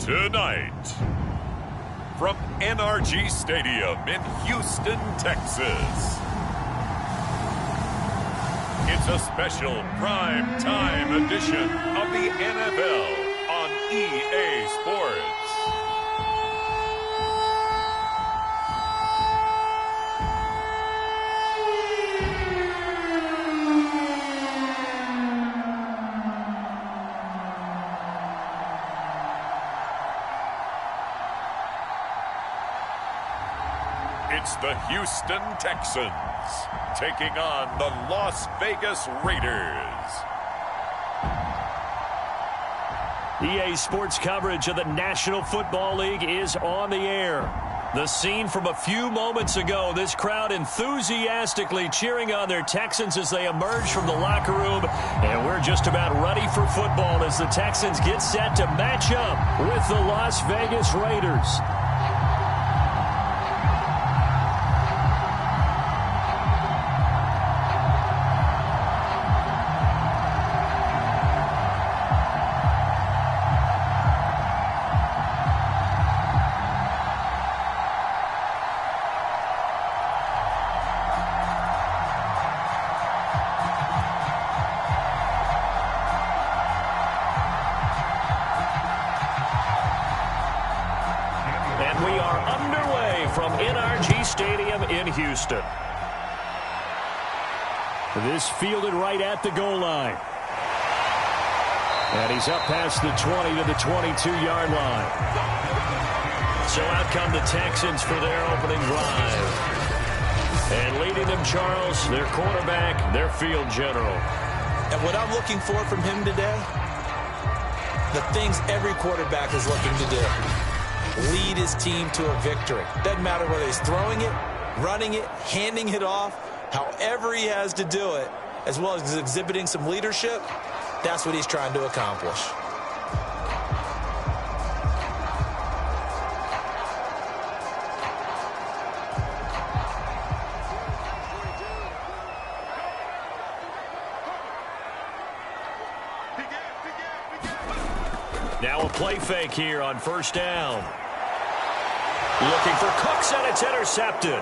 Tonight, from NRG Stadium in Houston, Texas, it's a special prime time edition of the NFL on EA Sports. It's the Houston Texans taking on the Las Vegas Raiders. EA Sports coverage of the National Football League is on the air. The scene from a few moments ago, this crowd enthusiastically cheering on their Texans as they emerge from the locker room. And we're just about ready for football as the Texans get set to match up with the Las Vegas Raiders. Houston. This fielded right at the goal line. And he's up past the 20 to the 22-yard line. So out come the Texans for their opening drive. And leading them, Charles, their quarterback, their field general. And what I'm looking for from him today, the things every quarterback is looking to do. Lead his team to a victory. Doesn't matter whether he's throwing it, running it, handing it off, however he has to do it, as well as exhibiting some leadership, that's what he's trying to accomplish. Now a play fake here on first down. Looking for Cooks, and it's intercepted.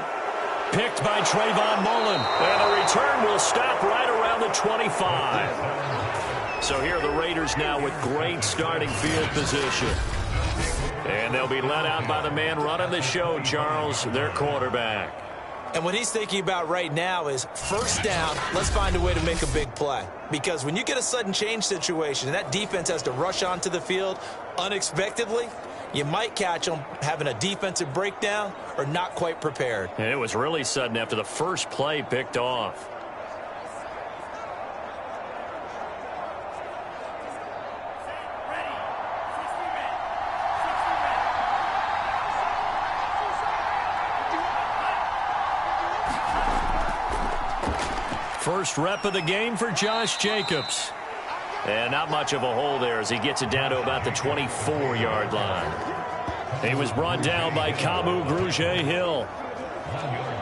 Picked by Trayvon Mullen. And the return will stop right around the 25. So here are the Raiders now with great starting field position. And they'll be let out by the man running the show, Charles, their quarterback. And what he's thinking about right now is first down, let's find a way to make a big play. Because when you get a sudden change situation and that defense has to rush onto the field unexpectedly, you might catch them having a defensive breakdown or not quite prepared. And it was really sudden after the first play picked off. First rep of the game for Josh Jacobs. And not much of a hole there as he gets it down to about the 24-yard line. He was brought down by Kamu Grugier-Hill.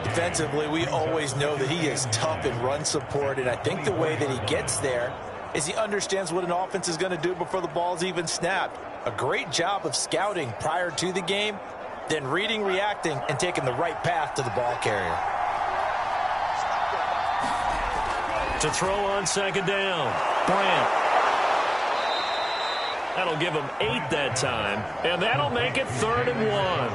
Defensively, we always know that he is tough in run support, and I think the way that he gets there is he understands what an offense is going to do before the ball's even snapped. A great job of scouting prior to the game, then reading, reacting, and taking the right path to the ball carrier. To throw on second down, Brandt. That'll give him 8 that time, and that'll make it 3rd and 1.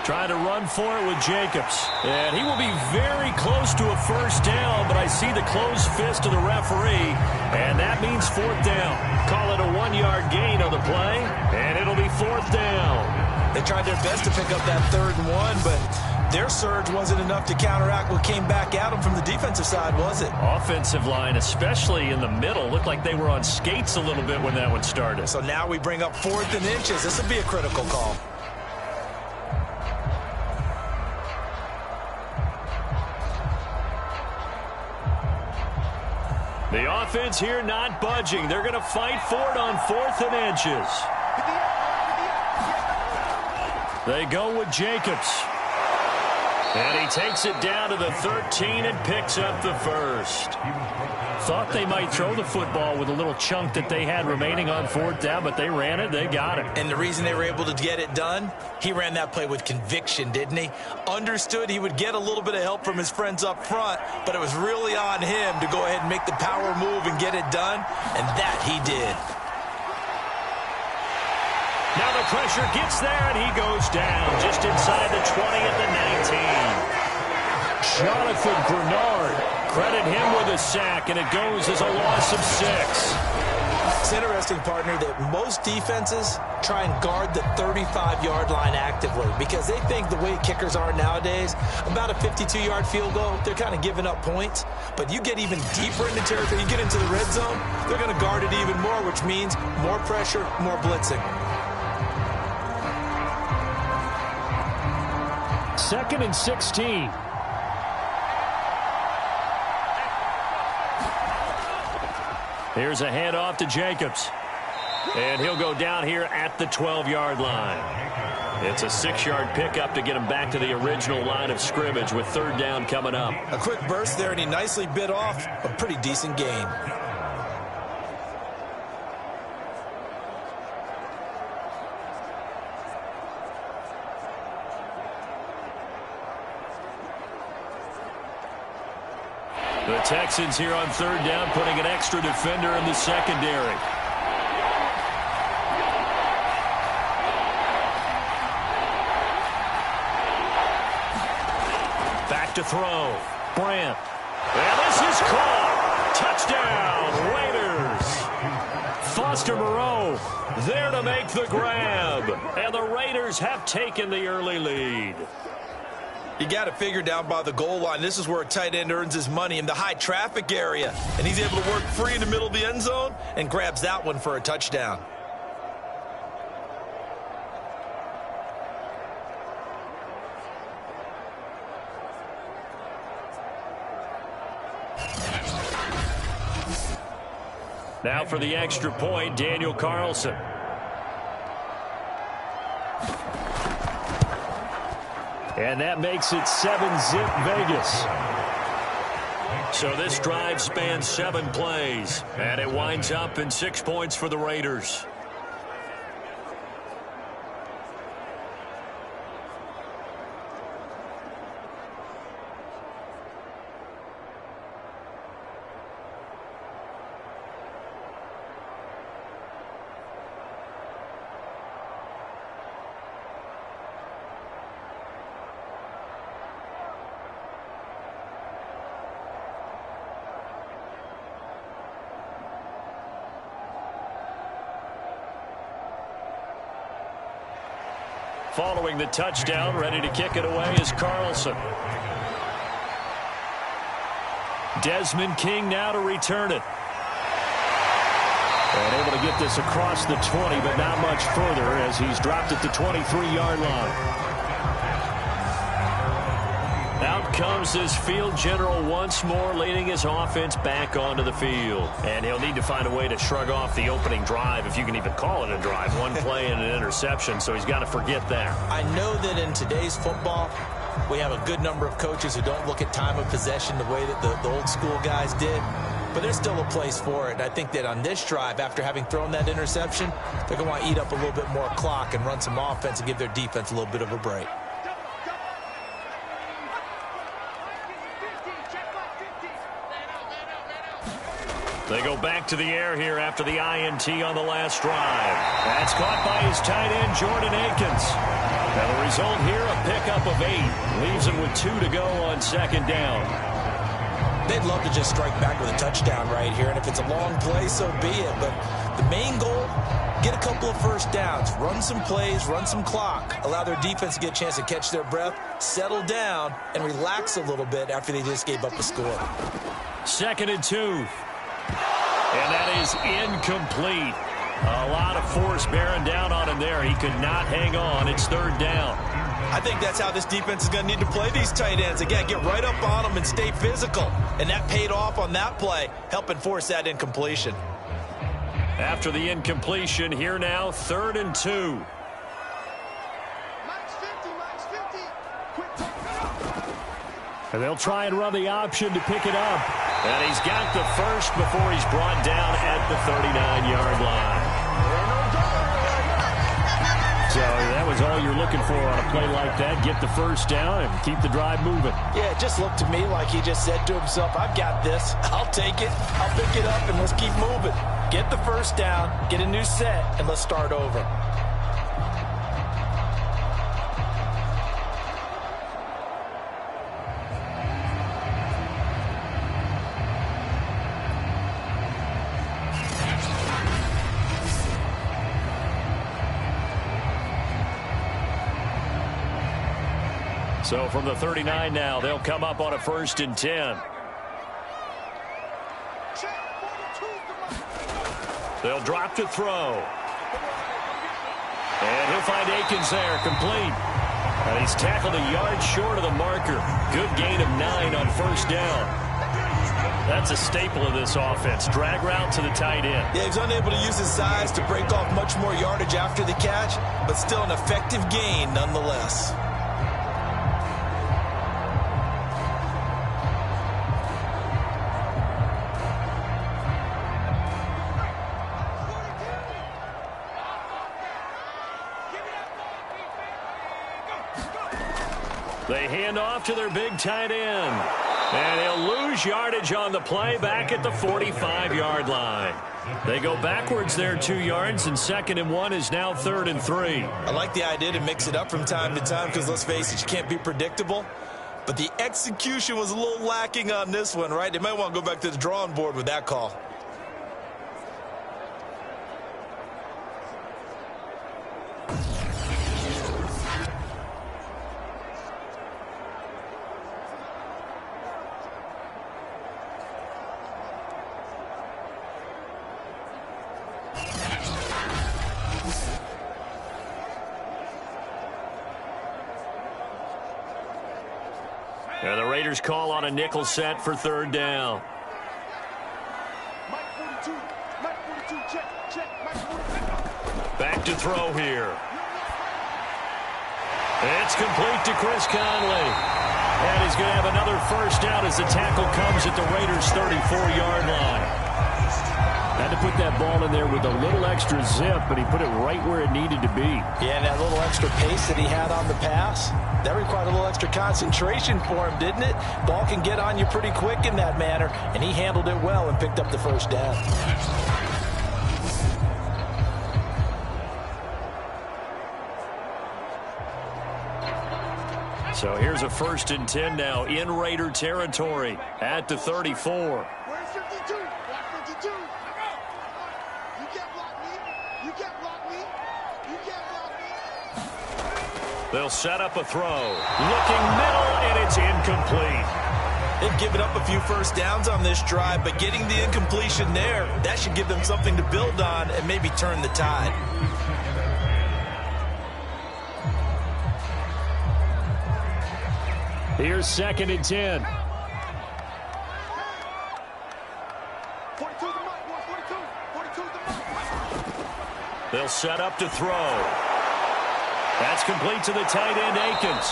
Trying to run for it with Jacobs. And he will be very close to a first down, but I see the closed fist of the referee, and that means 4th down. Call it a 1-yard gain on the play, and it'll be 4th down. They tried their best to pick up that 3rd and 1, but their surge wasn't enough to counteract what came back at them from the defensive side, was it? Offensive line, especially in the middle, looked like they were on skates a little bit when that one started. So now we bring up 4th and inches. This will be a critical call. The offense here not budging. They're going to fight for it on 4th and inches. They go with Jacobs. And he takes it down to the 13 and picks up the first. Thought they might throw the football with a little chunk that they had remaining on 4th down, but they ran it. They got it. And the reason they were able to get it done, he ran that play with conviction, didn't he? Understood he would get a little bit of help from his friends up front, but it was really on him to go ahead and make the power move and get it done, and that he did. Now the pressure gets there, and he goes down just inside the 20 at the 19. Jonathan Bernard, credit him with a sack, and it goes as a loss of 6. It's interesting, partner, that most defenses try and guard the 35-yard line actively because they think the way kickers are nowadays, about a 52-yard field goal, they're kind of giving up points. But you get even deeper into territory, you get into the red zone, they're going to guard it even more, which means more pressure, more blitzing. 2nd and 16. Here's a handoff to Jacobs. And he'll go down here at the 12-yard line. It's a 6-yard pickup to get him back to the original line of scrimmage with 3rd down coming up. A quick burst there, and he nicely bit off a pretty decent gain. The Texans here on 3rd down, putting an extra defender in the secondary. Back to throw. Brandt. And this is caught. Touchdown, Raiders. Foster Moreau there to make the grab. And the Raiders have taken the early lead. You got to figure down by the goal line. This is where a tight end earns his money, in the high traffic area. And he's able to work free in the middle of the end zone and grabs that one for a touchdown. Now for the extra point, Daniel Carlson. And that makes it 7-zip Vegas. So this drive spans 7 plays, and it winds up in 6 points for the Raiders. Following the touchdown, ready to kick it away is Carlson. Desmond King now to return it. And able to get this across the 20, but not much further as he's dropped at the 23-yard line. Out comes this field general once more, leading his offense back onto the field. And he'll need to find a way to shrug off the opening drive, if you can even call it a drive. 1 play and an interception, so he's got to forget that. I know that in today's football, we have a good number of coaches who don't look at time of possession the way that the old school guys did. But there's still a place for it. And I think that on this drive, after having thrown that interception, they're going to want to eat up a little bit more clock and run some offense and give their defense a little bit of a break. They go back to the air here after the INT on the last drive. That's caught by his tight end, Jordan Akins. Now the result here, a pickup of 8. Leaves him with 2 to go on 2nd down. They'd love to just strike back with a touchdown right here, and if it's a long play, so be it. But the main goal, get a couple of first downs, run some plays, run some clock, allow their defense to get a chance to catch their breath, settle down, and relax a little bit after they just gave up a score. 2nd and 2. And that is incomplete. A lot of force bearing down on him there. He could not hang on. It's 3rd down. I think that's how this defense is going to need to play these tight ends. Again, get right up on them and stay physical. And that paid off on that play, helping force that incompletion. After the incompletion, here now, 3rd and 2. And they'll try and run the option to pick it up. And he's got the first before he's brought down at the 39-yard line. So that was all you're looking for on a play like that. Get the first down and keep the drive moving. Yeah, it just looked to me like he just said to himself, I've got this. I'll take it. I'll pick it up, and let's keep moving. Get the first down, get a new set, and let's start over. So from the 39 now, they'll come up on a 1st and 10. They'll drop to throw. And he'll find Akins there, complete. And he's tackled a yard short of the marker. Good gain of 9 on 1st down. That's a staple of this offense. Drag route to the tight end. Yeah, he's unable to use his size to break off much more yardage after the catch, but still an effective gain nonetheless. They hand off to their big tight end. And he'll lose yardage on the play back at the 45-yard line. They go backwards there 2 yards, and 2nd and 1 is now 3rd and 3. I like the idea to mix it up from time to time because, let's face it, you can't be predictable. But the execution was a little lacking on this one, right? They might want to go back to the drawing board with that call. And the Raiders call on a nickel set for 3rd down. Back to throw here. It's complete to Chris Conley. And he's going to have another 1st down as the tackle comes at the Raiders' 34-yard line. Had to put that ball in there with a little extra zip, but he put it right where it needed to be. Yeah, and that little extra pace that he had on the pass, that required a little extra concentration for him, didn't it? Ball can get on you pretty quick in that manner, and he handled it well and picked up the 1st down. So here's a 1st and 10 now in Raider territory at the 34. Where's 52? Block 52. You can't block me. You can't block me. You can't block me. They'll set up a throw. Looking middle, and it's incomplete. They've given up a few 1st downs on this drive, but getting the incompletion there, that should give them something to build on and maybe turn the tide. Here's 2nd and 10. 42 the mark, 42. 42 the mark. They'll set up to throw. That's complete to the tight end, Akins.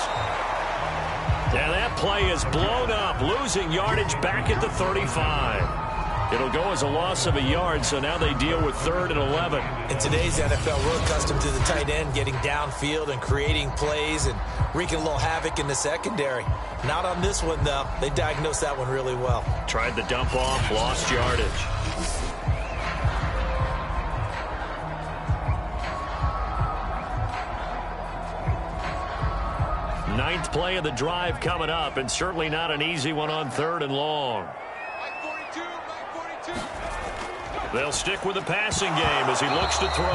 And that play is blown up, losing yardage back at the 35. It'll go as a loss of a yard, so now they deal with 3rd and 11. In today's NFL, we're accustomed to the tight end getting downfield and creating plays and wreaking a little havoc in the secondary. Not on this one, though. They diagnosed that one really well. Tried the dump off, lost yardage. Ninth play of the drive coming up, and certainly not an easy one on 3rd and long. They'll stick with the passing game as he looks to throw.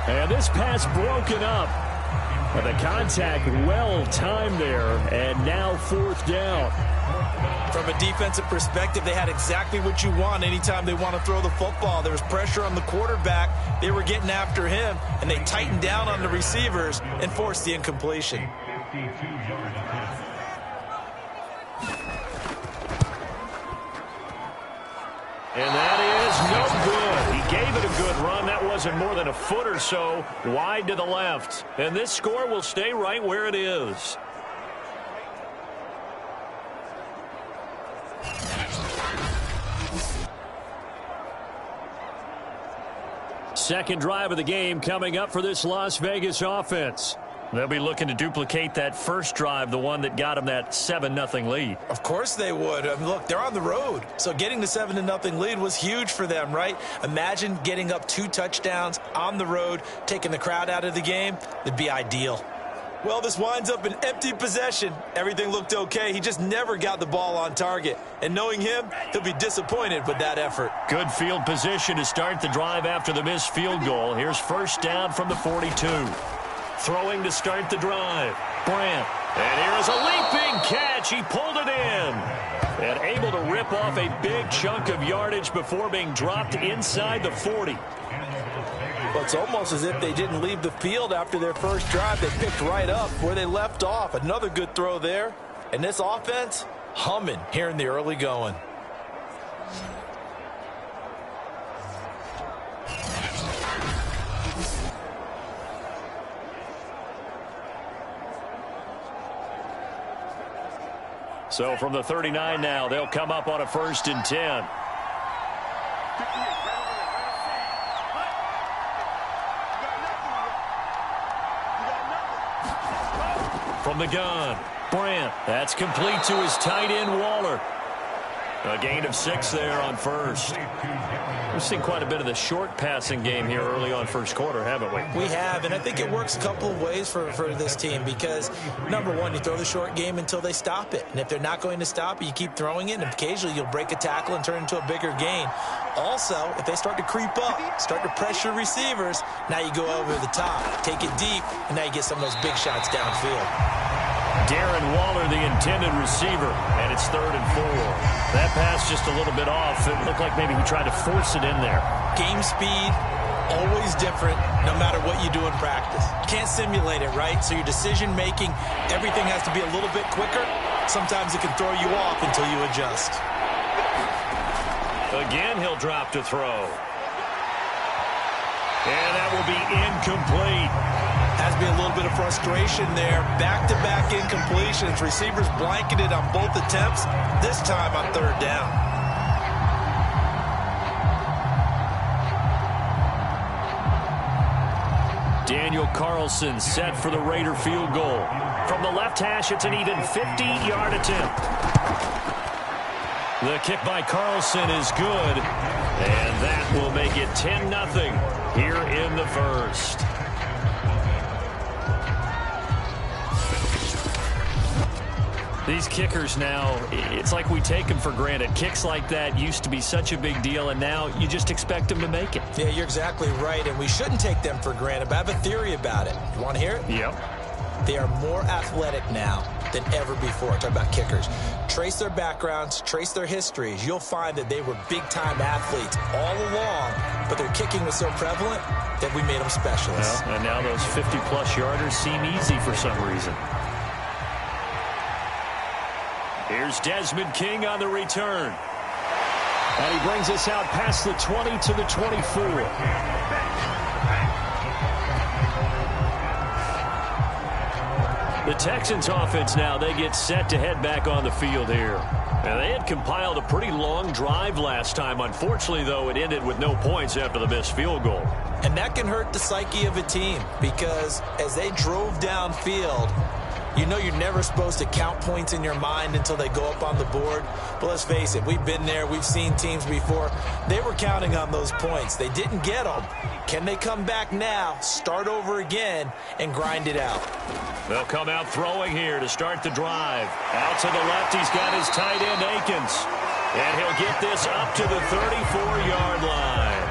And this pass broken up. And the contact well timed there, and now 4th down. From a defensive perspective, they had exactly what you want anytime they want to throw the football. There was pressure on the quarterback. They were getting after him, and they tightened down on the receivers and forced the incompletion. 52-yard attempt. And that is no good. He gave it a good run. That wasn't more than a foot or so wide to the left. And this score will stay right where it is. Second drive of the game coming up for this Las Vegas offense. They'll be looking to duplicate that first drive, the one that got them that 7-0 lead. Of course they would. I mean, look, they're on the road. So getting the 7-0 lead was huge for them, right? Imagine getting up 2 touchdowns on the road, taking the crowd out of the game. That'd be ideal. Well, this winds up an empty possession. Everything looked okay. He just never got the ball on target. And knowing him, he'll be disappointed with that effort. Good field position to start the drive after the missed field goal. Here's first down from the 42. Throwing to start the drive. Brandt. And here's a leaping catch. He pulled it in. And able to rip off a big chunk of yardage before being dropped inside the 40. Well, it's almost as if they didn't leave the field after their first drive. They picked right up where they left off. Another good throw there. And this offense, humming here in the early going. So from the 39 now, they'll come up on a 1st and 10. From the gun, Brandt. That's complete to his tight end, Waller. A gain of 6 there on first. We've seen quite a bit of the short passing game here early on first quarter, haven't we? We have, and I think it works a couple of ways for this team because, number one, you throw the short game until they stop it. And if they're not going to stop it, you keep throwing it, and occasionally you'll break a tackle and turn it into a bigger gain. Also, if they start to creep up, start to pressure receivers, now you go over the top, take it deep, and now you get some of those big shots downfield. Darren Waller, the intended receiver, and it's 3rd and 4. That pass just a little bit off. It looked like maybe he tried to force it in there. Game speed, always different, no matter what you do in practice. You can't simulate it, right? So your decision-making, everything has to be a little bit quicker. Sometimes it can throw you off until you adjust. Again, he'll drop to throw. And that will be incomplete. Has to be a little bit of frustration there. Back-to-back incompletions. Receivers blanketed on both attempts, this time on 3rd down. Daniel Carlson set for the Raider field goal. From the left hash, it's an even 50-yard attempt. The kick by Carlson is good, and that will make it 10-0 here in the first. These kickers now, it's like we take them for granted. Kicks like that used to be such a big deal, and now you just expect them to make it. Yeah, you're exactly right, and we shouldn't take them for granted, but I have a theory about it. You want to hear it? Yep. They are more athletic now than ever before. Talk about kickers. Trace their backgrounds, trace their histories. You'll find that they were big-time athletes all along, but their kicking was so prevalent that we made them specialists. Well, and now those 50-plus yarders seem easy for some reason. Here's Desmond King on the return. And he brings us out past the 20 to the 24. The Texans offense now, they get set to head back on the field here. And they had compiled a pretty long drive last time. Unfortunately, though, it ended with no points after the missed field goal. And that can hurt the psyche of a team because as they drove downfield, you know you're never supposed to count points in your mind until they go up on the board. But let's face it, we've been there. We've seen teams before. They were counting on those points. They didn't get them. Can they come back now, start over again, and grind it out? They'll come out throwing here to start the drive. Out to the left, he's got his tight end, Akins. And he'll get this up to the 34-yard line.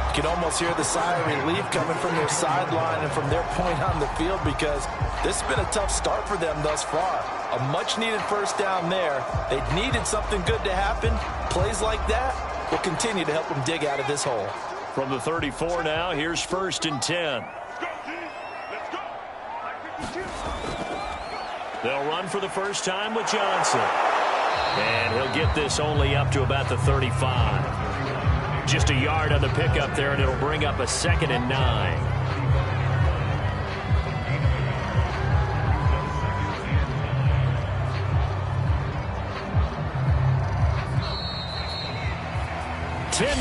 You can almost hear the sigh of relief coming from their sideline and from their point on the field because this has been a tough start for them thus far. A much-needed first down there. They needed something good to happen. Plays like that will continue to help them dig out of this hole. From the 34 now, here's 1st and 10. They'll run for the first time with Johnson. And he'll get this only up to about the 35. Just a yard on the pickup there, and it'll bring up a 2nd and 9.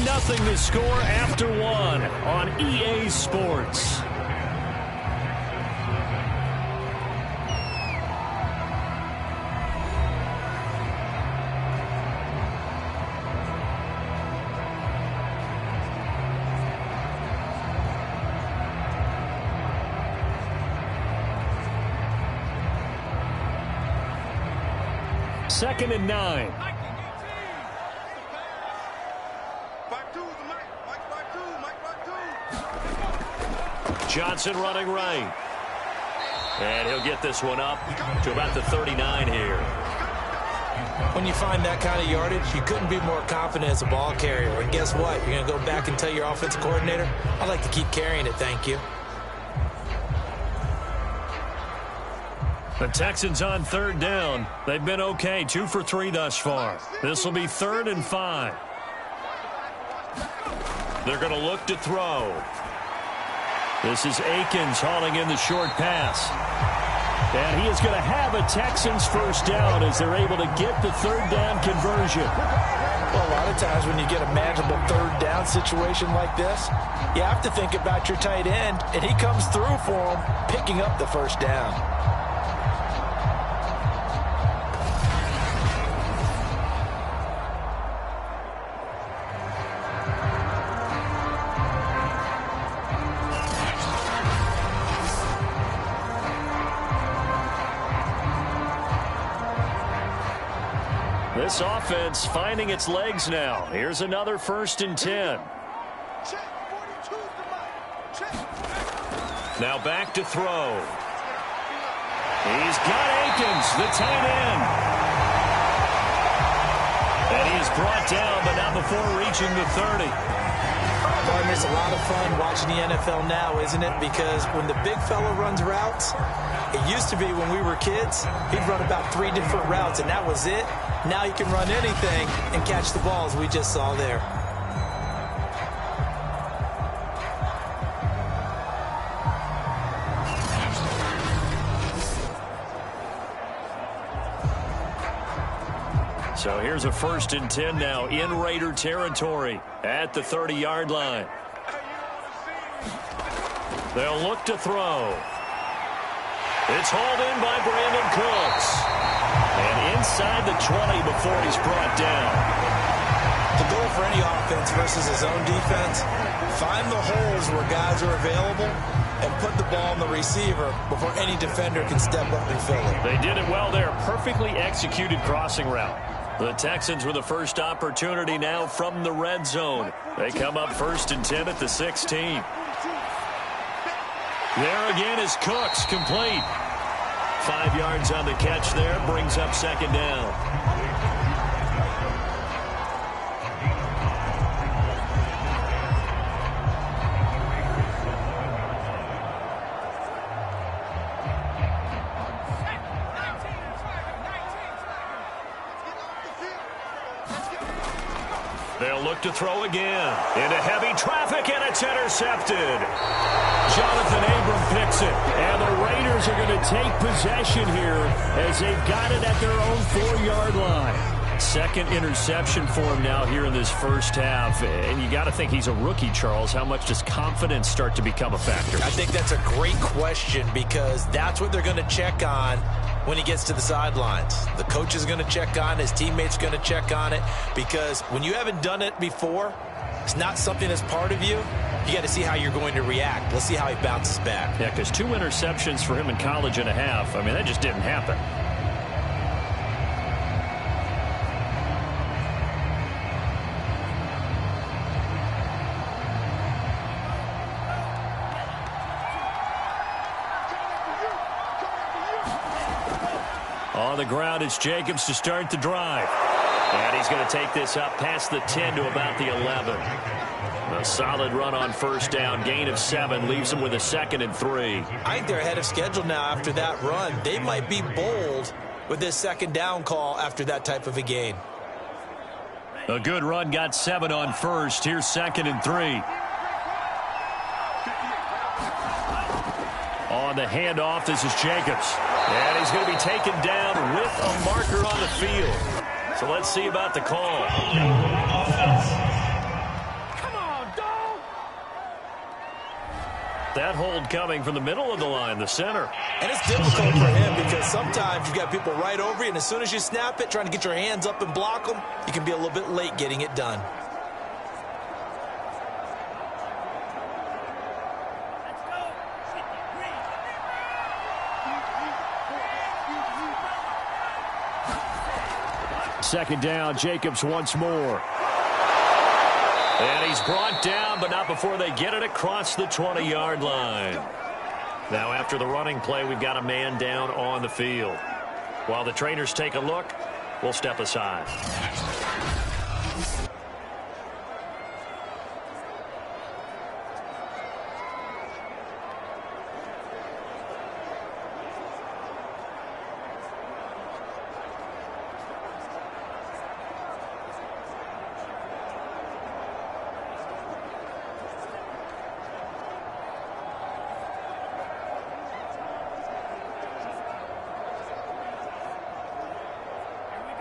Nothing to score after 1 on EA Sports. Second and 9. Johnson running right. And he'll get this one up to about the 39 here. When you find that kind of yardage, you couldn't be more confident as a ball carrier. And guess what? You're going to go back and tell your offensive coordinator, I'd like to keep carrying it, thank you. The Texans on 3rd down. They've been okay, 2 for 3 thus far. This will be 3rd and 5. They're going to look to throw. This is Akins hauling in the short pass. And he is going to have a Texans first down as they're able to get the 3rd down conversion. Well, a lot of times when you get a manageable 3rd down situation like this, you have to think about your tight end, and he comes through for him, picking up the first down. This offense finding its legs now. Here's another 1st and 10. Now back to throw. He's got Akins, the tight end. And he's brought down, but not before reaching the 30. Partner, it's a lot of fun watching the NFL now, isn't it? Because when the big fella runs routes, it used to be when we were kids, he'd run about 3 different routes, and that was it. Now he can run anything and catch the balls we just saw there. So here's a 1st and 10 now in Raider territory at the 30-yard line. They'll look to throw. It's hauled in by Brandon Cooks. And inside the 20 before he's brought down. The goal for any offense versus his own defense, find the holes where guys are available and put the ball on the receiver before any defender can step up and fill it. They did it well there. Perfectly executed crossing route. The Texans with the first opportunity now from the red zone. They come up 1st and 10 at the 16. There again is Cooks, complete. 5 yards on the catch there, brings up 2nd down. They'll look to throw again. Into heavy traffic, and it's intercepted. Jonathan Abram picks it. And the Raiders are going to take possession here as they've got it at their own 4-yard line. 2nd interception for him now here in this first half. And you got to think he's a rookie, Charles. How much does confidence start to become a factor? I think that's a great question because that's what they're going to check on when he gets to the sidelines. The coach is going to check on it. His teammates are going to check on it because when you haven't done it before, it's not something that's part of you. You got to see how you're going to react. Let's see how he bounces back. Yeah, because 2 interceptions for him in college and a half. I mean, that just didn't happen. On the ground, it's Jacobs to start the drive. And he's going to take this up past the 10 to about the 11. A solid run on first down. Gain of 7 leaves them with a 2nd and 3. I think they're ahead of schedule now after that run. They might be bold with this 2nd down call after that type of a gain. A good run got 7 on first. Here's 2nd and 3. On the handoff, this is Jacobs. And he's going to be taken down with a marker on the field. So let's see about the call. That hold coming from the middle of the line, the center. And it's difficult for him because sometimes you've got people right over you, and as soon as you snap it, trying to get your hands up and block them, you can be a little bit late getting it done. Second down, Jacobs once more. And he's brought down, but not before they get it across the 20-yard line. Now, after the running play, we've got a man down on the field. While the trainers take a look, we'll step aside.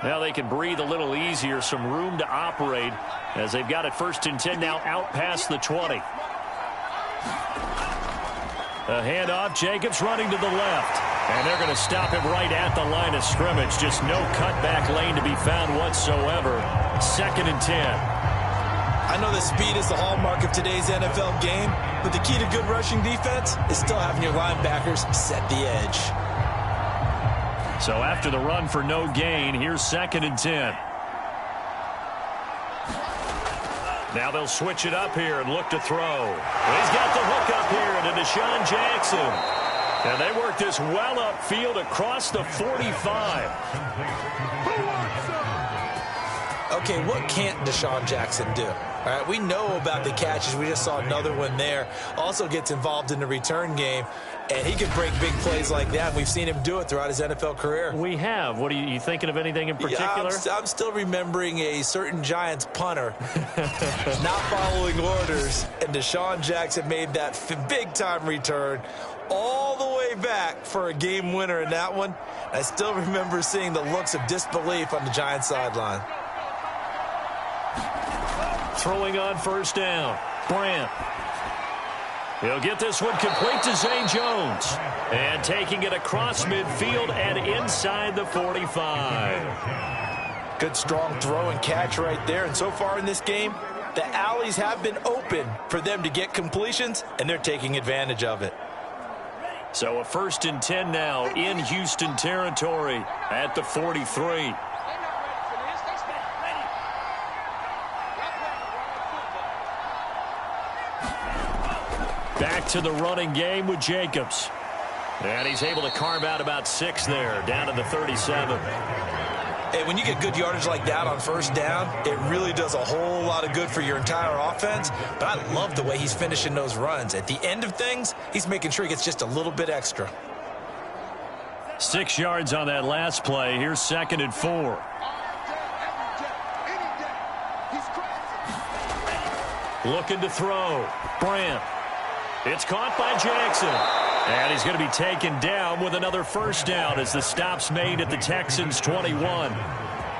Now they can breathe a little easier, some room to operate as they've got it 1st and 10 now out past the 20. A handoff, Jacobs running to the left. And they're going to stop him right at the line of scrimmage. Just no cutback lane to be found whatsoever. 2nd and 10. I know that speed is the hallmark of today's NFL game, but the key to good rushing defense is still having your linebackers set the edge. So after the run for no gain, here's 2nd and 10. Now they'll switch it up here and look to throw. He's got the hook up here to Deshaun Jackson. And they work this well upfield across the 45. Okay, what can't Deshaun Jackson do? All right, we know about the catches. We just saw another one there. Also gets involved in the return game, and he can break big plays like that. We've seen him do it throughout his NFL career. We have. What are you thinking of anything in particular? Yeah, I'm still remembering a certain Giants punter not following orders, and Deshaun Jackson made that big-time return all the way back for a game winner in that one. I still remember seeing the looks of disbelief on the Giants sideline. Throwing on first down. Brandt. He'll get this one complete to Zay Jones. And taking it across midfield and inside the 45. Good strong throw and catch right there. And so far in this game, the alleys have been open for them to get completions, and they're taking advantage of it. So a 1st and 10 now in Houston territory at the 43. Back to the running game with Jacobs. And he's able to carve out about 6 there, down to the 37. And when you get good yardage like that on first down, it really does a whole lot of good for your entire offense. But I love the way he's finishing those runs. At the end of things, he's making sure he gets just a little bit extra. 6 yards on that last play. Here's 2nd and 4. Looking to throw. Brandt. It's caught by Jackson. And he's going to be taken down with another first down as the stop's made at the Texans' 21. Well,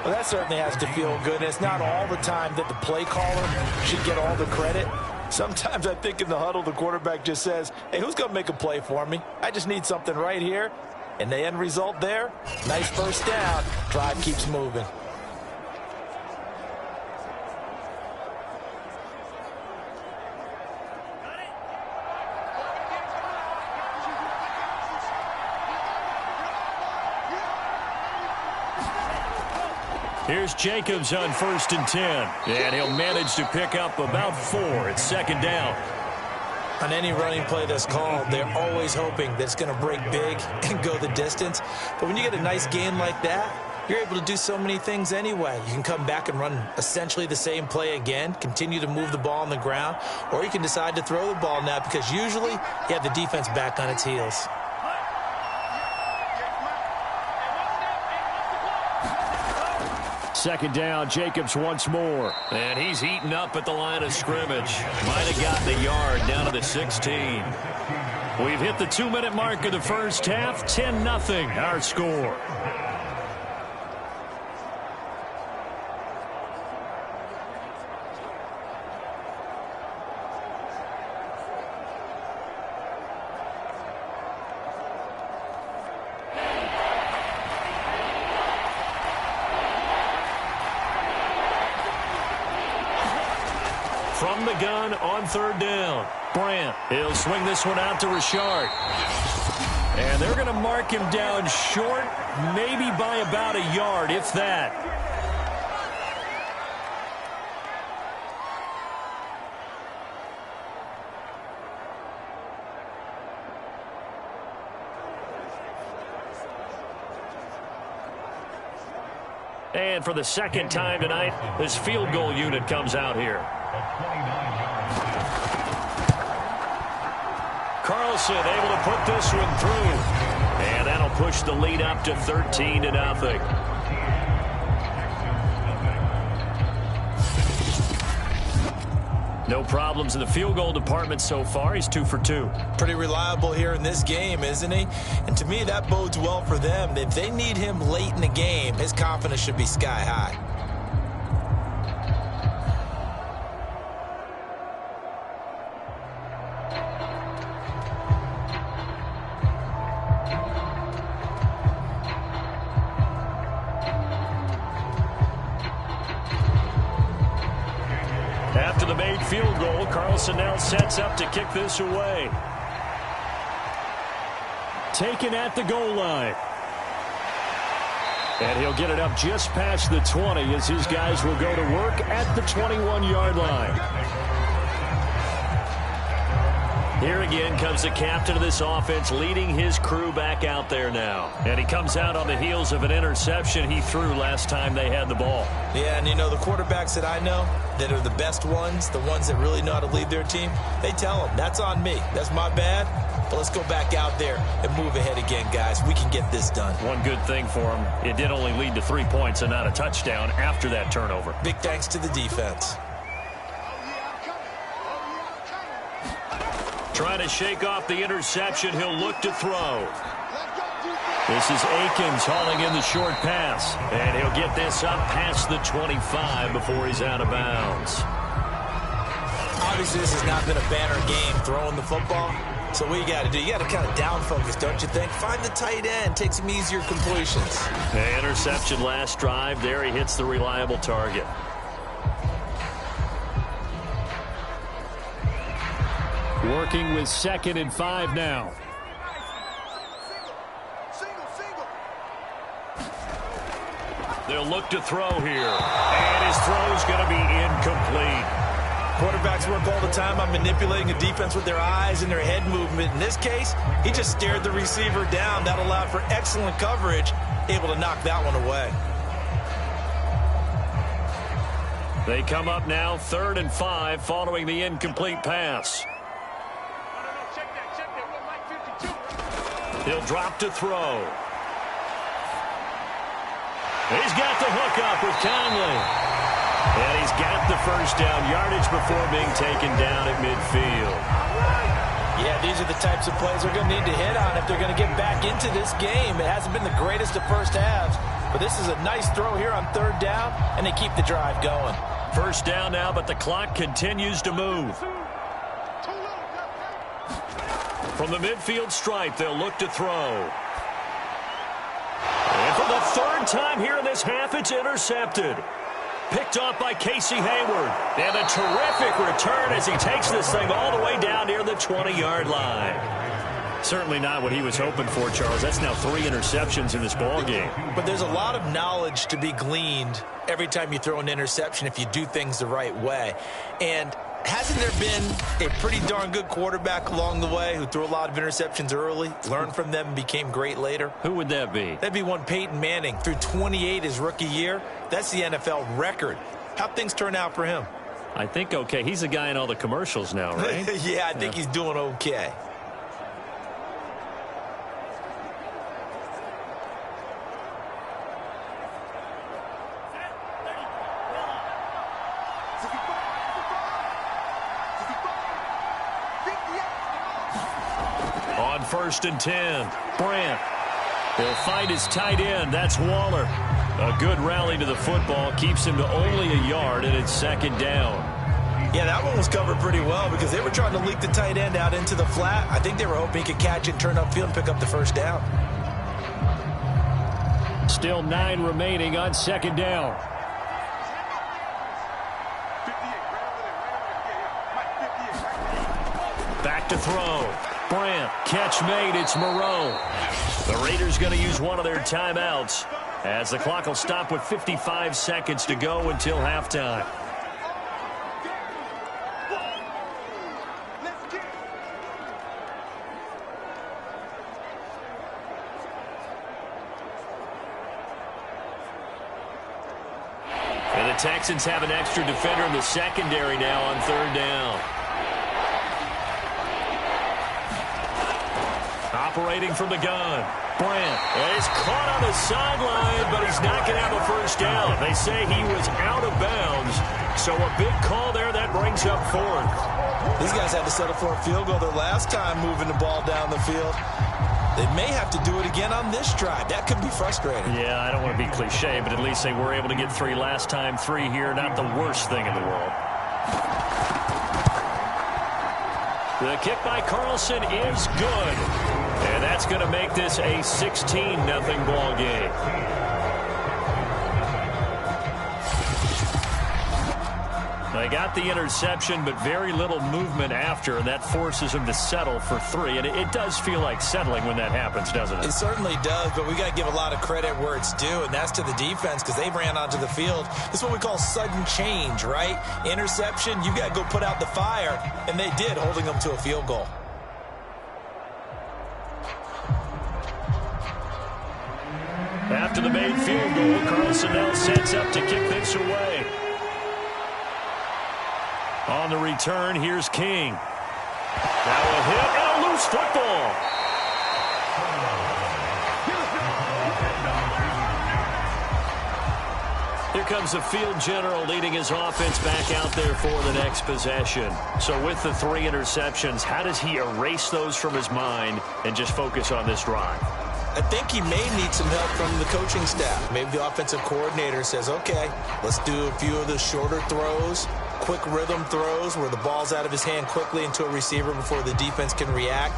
that certainly has to feel good. It's not all the time that the play caller should get all the credit. Sometimes I think in the huddle, the quarterback just says, hey, who's going to make a play for me? I just need something right here. And the end result there, nice first down. Drive keeps moving. Here's Jacobs on 1st and 10. And he'll manage to pick up about 4. It's 2nd down. On any running play that's called, they're always hoping that it's going to break big and go the distance. But when you get a nice gain like that, you're able to do so many things anyway. You can come back and run essentially the same play again, continue to move the ball on the ground, or you can decide to throw the ball now because usually you have the defense back on its heels. Second down, Jacobs once more. And he's heating up at the line of scrimmage. Might have gotten a yard down to the 16. We've hit the 2-minute mark of the first half. 10-0 our score. From the gun on third down. Brandt, he'll swing this one out to Richard. And they're going to mark him down short, maybe by about a yard, if that. And for the second time tonight, this field goal unit comes out here. Carlson able to put this one through. And that'll push the lead up to 13-0. No problems in the field goal department so far. He's 2 for 2. Pretty reliable here in this game, isn't he? And to me, that bodes well for them. If they need him late in the game, his confidence should be sky high. After the made field goal, Carlson now sets up to kick this away. Taken at the goal line. And he'll get it up just past the 20 as his guys will go to work at the 21-yard line. Here again comes the captain of this offense leading his crew back out there now. And he comes out on the heels of an interception he threw last time they had the ball. Yeah, and you know, the quarterbacks that I know that are the best ones, the ones that really know how to lead their team, they tell them, that's on me. That's my bad. But let's go back out there and move ahead again, guys. We can get this done. One good thing for him, it did only lead to 3 points and not a touchdown after that turnover. Big thanks to the defense. Trying to shake off the interception, he'll look to throw. This is Akins hauling in the short pass. And he'll get this up past the 25 before he's out of bounds. Obviously, this has not been a banner game throwing the football. So what you got to do, you got to kind of down focus, don't you think? Find the tight end, take some easier completions. The interception last drive. There he hits the reliable target. Working with 2nd and 5 now. They'll look to throw here. And his throw's going to be incomplete. Quarterbacks work all the time on manipulating a defense with their eyes and their head movement. In this case, he just stared the receiver down. That allowed for excellent coverage, able to knock that one away. They come up now 3rd and 5 following the incomplete pass. He'll drop to throw. He's got the hook up with Conley. And he's got the first down yardage before being taken down at midfield. Yeah, these are the types of plays they're going to need to hit on if they're going to get back into this game. It hasn't been the greatest of first halves, but this is a nice throw here on 3rd down, and they keep the drive going. First down now, but the clock continues to move. From the midfield stripe, they'll look to throw. And for the 3rd time here in this half, it's intercepted. Picked off by Casey Hayward. And a terrific return as he takes this thing all the way down near the 20-yard line. Certainly not what he was hoping for, Charles. That's now 3 interceptions in this ball game. But there's a lot of knowledge to be gleaned every time you throw an interception if you do things the right way. And Hasn't there been a pretty darn good quarterback along the way who threw a lot of interceptions early, learned from them, and became great later? Who would that be? That'd be one Peyton Manning. Threw 28 his rookie year. That's the NFL record. How'd things turn out for him? I think okay. He's a guy in all the commercials now, right? Yeah, I think he's doing okay. On 1st and 10, Brandt. He'll find his tight end. That's Waller. A good rally to the football. Keeps him to only a yard, and it's 2nd down. Yeah, that one was covered pretty well because they were trying to leak the tight end out into the flat. I think they were hoping he could catch it, turn upfield, and pick up the 1st down. Still 9 remaining on 2nd down. Back to throw. Brandt, catch made, it's Moreau. The Raiders going to use one of their timeouts as the clock will stop with 55 seconds to go until halftime. And the Texans have an extra defender in the secondary now on 3rd down. Operating from the gun. Brandt is caught on the sideline, but he's not going to have a 1st down. They say he was out of bounds, so a big call there that brings up 4th. These guys had to settle for a field goal their last time moving the ball down the field. They may have to do it again on this drive. That could be frustrating. Yeah, I don't want to be cliche, but at least they were able to get 3 last time. 3 here, not the worst thing in the world. The kick by Carlson is good. And that's going to make this a 16-0 ball game. They got the interception, but very little movement after, and that forces them to settle for 3. And it does feel like settling when that happens, doesn't it? It certainly does, but we got to give a lot of credit where it's due, and that's to the defense because they ran onto the field. This is what we call sudden change, right? Interception, you got to go put out the fire, and they did, holding them to a field goal. After the made field goal, Carlson now sets up to kick this away. On the return, here's King. Now a hit and a loose football. Here comes the field general leading his offense back out there for the next possession. So with the 3 interceptions, how does he erase those from his mind and just focus on this drive? I think he may need some help from the coaching staff. Maybe the offensive coordinator says, okay, let's do a few of the shorter throws, quick rhythm throws where the ball's out of his hand quickly into a receiver before the defense can react.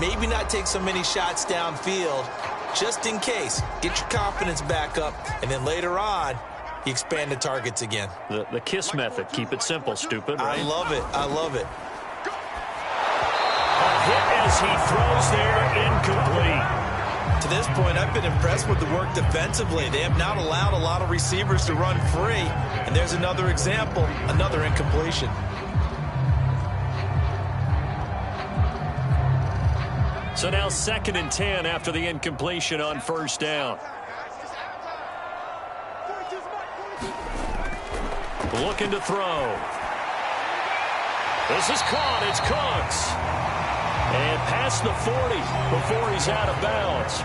Maybe not take so many shots downfield just in case. Get your confidence back up, and then later on, you expand the targets again. The KISS method. Keep it simple, stupid, right? I love it. I love it. A hit as he throws there, incomplete. To this point, I've been impressed with the work defensively. They have not allowed a lot of receivers to run free. And there's another example, another incompletion. So now 2nd and 10 after the incompletion on 1st down. Looking to throw. This is caught. It's Cooks. And past the 40 before he's out of bounds.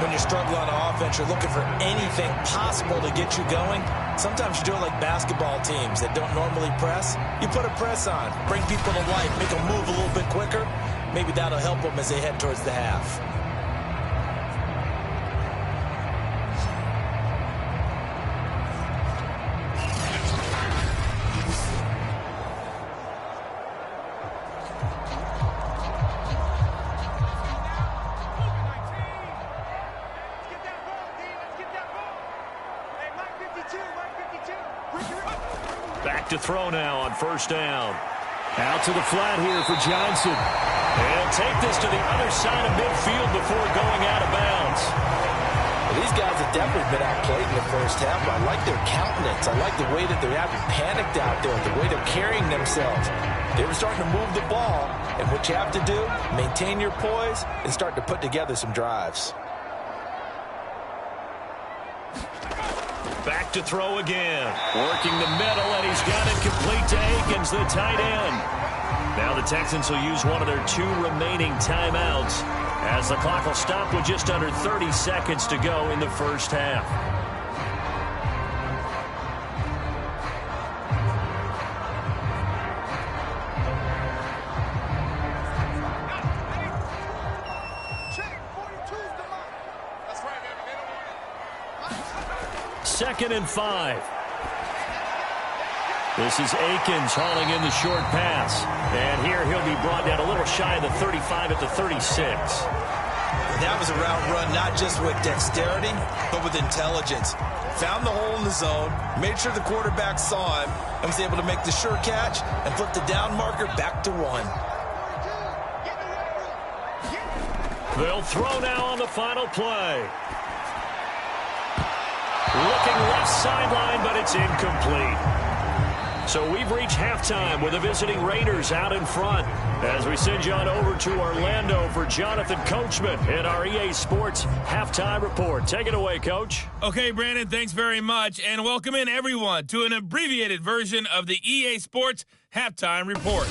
When you're struggling on offense, you're looking for anything possible to get you going. Sometimes you do it like basketball teams that don't normally press. You put a press on, bring people to life, make them move a little bit quicker. Maybe that'll help them as they head towards the half. Back to throw now on 1st down. Out to the flat here for Johnson. He'll take this to the other side of midfield before going out of bounds. These guys have definitely been outplayed in the first half, but I like their countenance. I like the way that they're having panicked out there, the way they're carrying themselves. They were starting to move the ball, and what you have to do, maintain your poise and start to put together some drives. Back to throw again. Working the middle, and he's got it complete to Akins, the tight end. Now the Texans will use one of their 2 remaining timeouts as the clock will stop with just under 30 seconds to go in the first half. Second and 5. This is Akins hauling in the short pass. And here he'll be brought down a little shy of the 35 at the 36. That was a route run not just with dexterity, but with intelligence. Found the hole in the zone, made sure the quarterback saw him, and was able to make the sure catch and flip the down marker back to 1. They'll throw now on the final play. Looking left sideline, but it's incomplete. So we've reached halftime with the visiting Raiders out in front as we send you on over to Orlando for Jonathan Coachman in our EA Sports Halftime Report. Take it away, Coach. Okay, Brandon, thanks very much, and welcome in everyone to an abbreviated version of the EA Sports Halftime Report.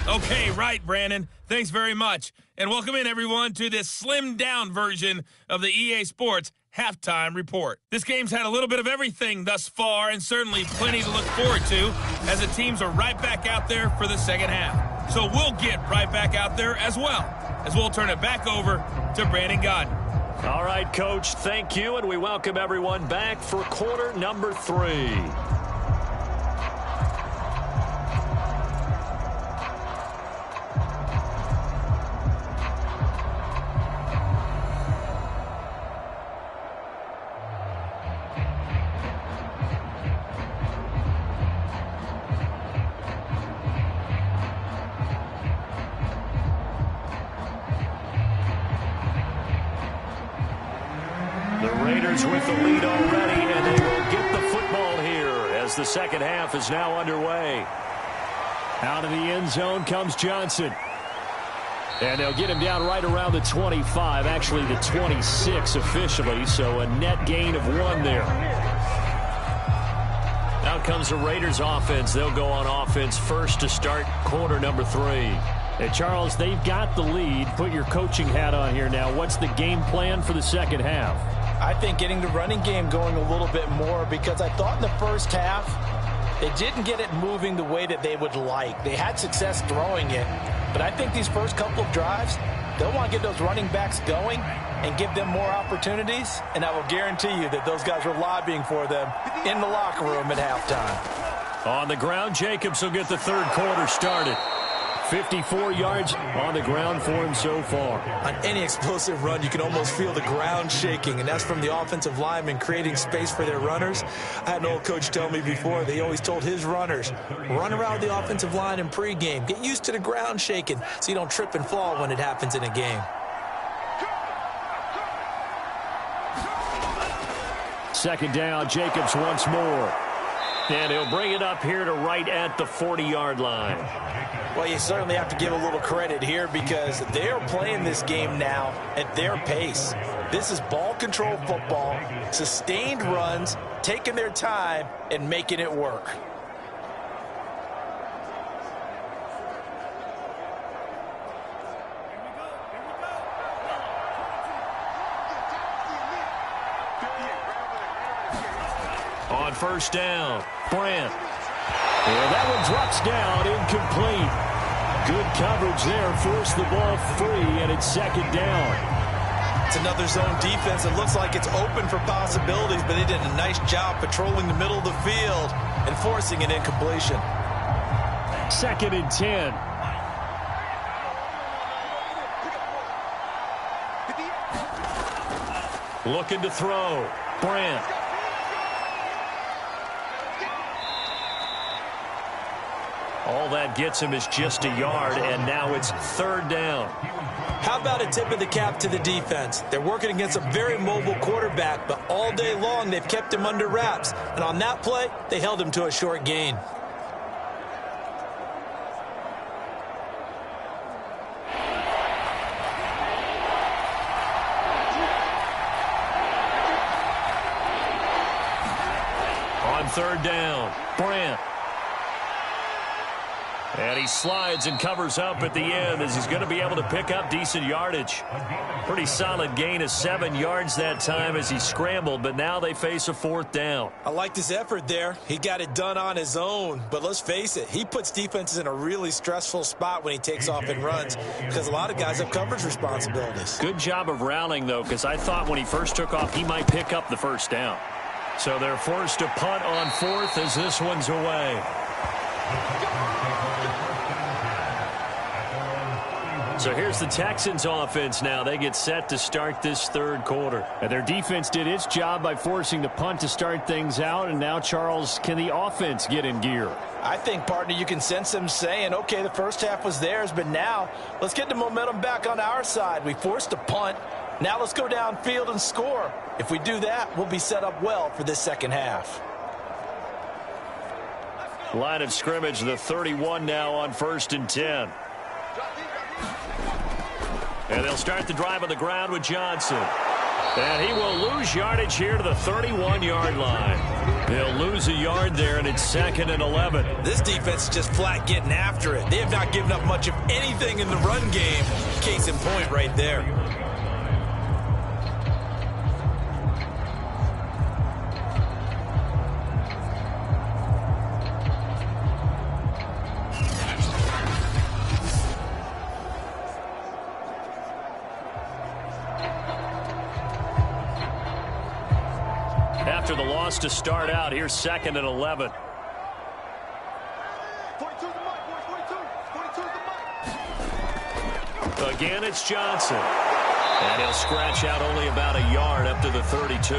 Okay, right, Brandon, thanks very much, and welcome in everyone to this slimmed-down version of the EA Sports Halftime Report. This game's had a little bit of everything thus far, and certainly plenty to look forward to as the teams are right back out there for the second half. So we'll get right back out there as well, as we'll turn it back over to Brandon Godden. All right, Coach, thank you, and we welcome everyone back for quarter number 3. With the lead already, and they will get the football here as the second half is now underway. Out of the end zone comes Johnson. And they'll get him down right around the 25, actually the 26 officially, so a net gain of 1 there. Now comes the Raiders offense. They'll go on offense first to start quarter number 3. Hey, Charles, they've got the lead. Put your coaching hat on here now. What's the game plan for the second half? I think getting the running game going a little bit more, because I thought in the first half they didn't get it moving the way that they would like. They had success throwing it, but I think these first couple of drives, they'll want to get those running backs going and give them more opportunities, and I will guarantee you that those guys were lobbying for them in the locker room at halftime. On the ground, Jacobs will get the third quarter started. 54 yards on the ground for him so far. On any explosive run, you can almost feel the ground shaking, and that's from the offensive linemen creating space for their runners. I had an old coach tell me before, they always told his runners, run around the offensive line in pregame. Get used to the ground shaking so you don't trip and fall when it happens in a game. Second down, Jacobs once more. And he'll bring it up here to right at the 40-yard line. Well, you certainly have to give a little credit here because they're playing this game now at their pace. This is ball control football, sustained runs, taking their time and making it work. On first down, Brandt. And that one drops down, incomplete. Good coverage there, forced the ball free, and it's second down. It's another zone defense. It looks like it's open for possibilities, but they did a nice job patrolling the middle of the field and forcing an incompletion. Second and 10. Looking to throw. Brandt. All that gets him is just a yard, and now it's third down. How about a tip of the cap to the defense? They're working against a very mobile quarterback, but all day long they've kept him under wraps. And on that play, they held him to a short gain. On third down, Brandt. And he slides and covers up at the end as he's going to be able to pick up decent yardage. Pretty solid gain of 7 yards that time as he scrambled, but now they face a fourth down. I liked his effort there. He got it done on his own. But let's face it, he puts defenses in a really stressful spot when he takes off and runs because a lot of guys have coverage responsibilities. Good job of rallying, though, because I thought when he first took off, he might pick up the first down. So they're forced to punt on fourth as this one's away. So here's the Texans offense now. They get set to start this third quarter. And their defense did its job by forcing the punt to start things out. And now, Charles, can the offense get in gear? I think, partner, you can sense them saying, okay, the first half was theirs, but now let's get the momentum back on our side. We forced a punt. Now let's go downfield and score. If we do that, we'll be set up well for this second half. Line of scrimmage, the 31 now on 1st and 10. And they'll start the drive on the ground with Johnson. And he will lose yardage here to the 31-yard line. They'll lose a yard there, and it's 2nd and 11. This defense is just flat getting after it. They have not given up much of anything in the run game. Case in point right there. After the loss to start out, here's 2nd and 11. 42's the mark, boys. 42's the mark. Again, it's Johnson. And he'll scratch out only about a yard up to the 32.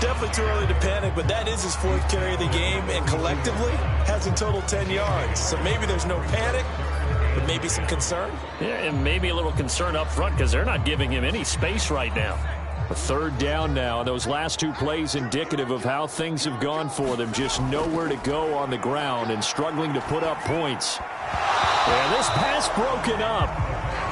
Definitely too early to panic, but that is his 4th carry of the game, and collectively has in total 10 yards. So maybe there's no panic, but maybe some concern. Yeah, and maybe a little concern up front because they're not giving him any space right now. A third down now, and those last 2 plays indicative of how things have gone for them. Just nowhere to go on the ground and struggling to put up points. And this pass broken up.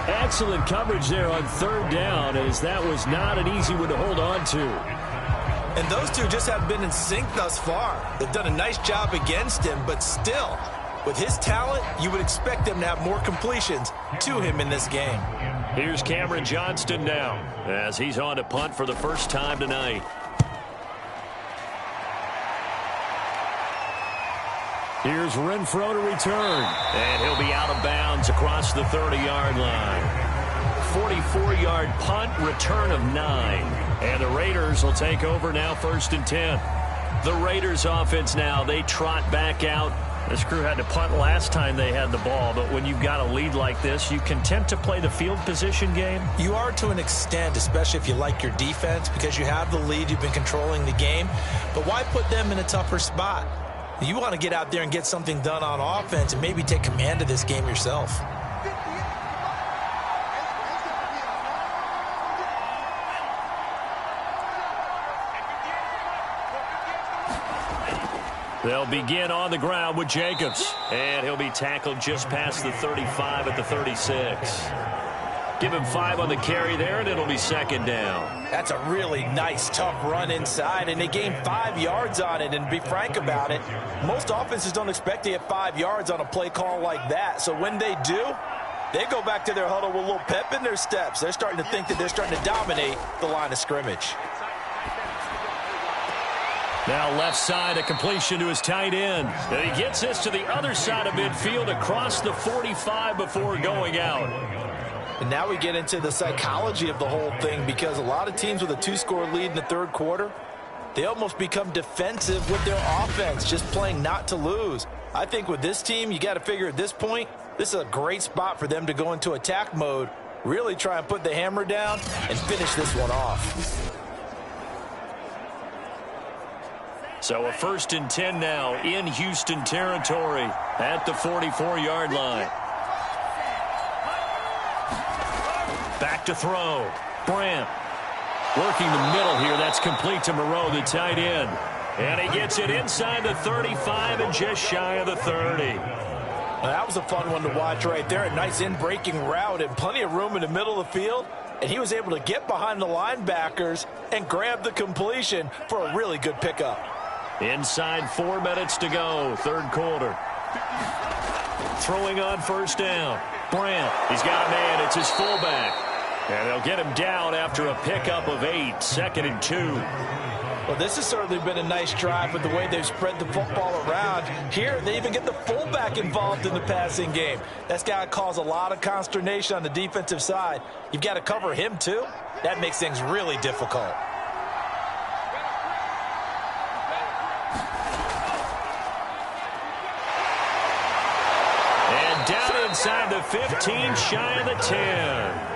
Excellent coverage there on third down, as that was not an easy one to hold on to. And those two just haven't been in sync thus far. They've done a nice job against him, but still, with his talent, you would expect them to have more completions to him in this game. Here's Cameron Johnston now as he's on to punt for the first time tonight. Here's Renfro to return. And he'll be out of bounds across the 30-yard line. 44-yard punt, return of 9. And the Raiders will take over now 1st and 10. The Raiders offense now, they trot back out. This crew had to punt last time they had the ball, but when you've got a lead like this, you content to play the field position game? You are to an extent, especially if you like your defense, because you have the lead, you've been controlling the game. But why put them in a tougher spot? You want to get out there and get something done on offense and maybe take command of this game yourself. They'll begin on the ground with Jacobs. And he'll be tackled just past the 35 at the 36. Give him 5 on the carry there, and it'll be 2nd down. That's a really nice, tough run inside, and they gained 5 yards on it. And to be frank about it, most offenses don't expect to get 5 yards on a play call like that. So when they do, they go back to their huddle with a little pep in their steps. They're starting to think that they're starting to dominate the line of scrimmage. Now left side, a completion to his tight end. And he gets this to the other side of midfield across the 45 before going out. And now we get into the psychology of the whole thing, because a lot of teams with a 2-score lead in the third quarter, they almost become defensive with their offense, just playing not to lose. I think with this team, you got to figure at this point, this is a great spot for them to go into attack mode, really try and put the hammer down and finish this one off. So a 1st and 10 now in Houston territory at the 44-yard line. to throw. Brandt working the middle here. That's complete to Moreau, the tight end. And he gets it inside the 35 and just shy of the 30. Well, that was a fun one to watch right there. A nice in-breaking route and plenty of room in the middle of the field. And he was able to get behind the linebackers and grab the completion for a really good pickup. Inside 4 minutes to go, third quarter. Throwing on first down. Brandt, he's got a man. It's his fullback. And they'll get him down after a pickup of 8, 2nd and 2. Well, this has certainly been a nice drive with the way they've spread the football around. Here, they even get the fullback involved in the passing game. That's got to cause a lot of consternation on the defensive side. You've got to cover him, too. That makes things really difficult. And down inside the 15, shy of the 10.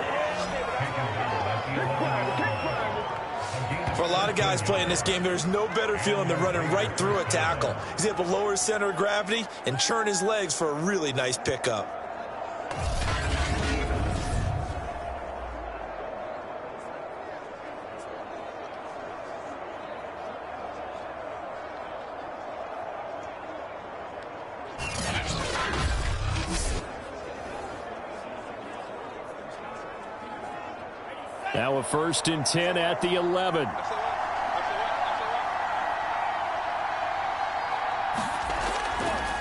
For a lot of guys playing this game, there's no better feeling than running right through a tackle. He's able to lower his center of gravity and churn his legs for a really nice pickup. Now a 1st and 10 at the 11.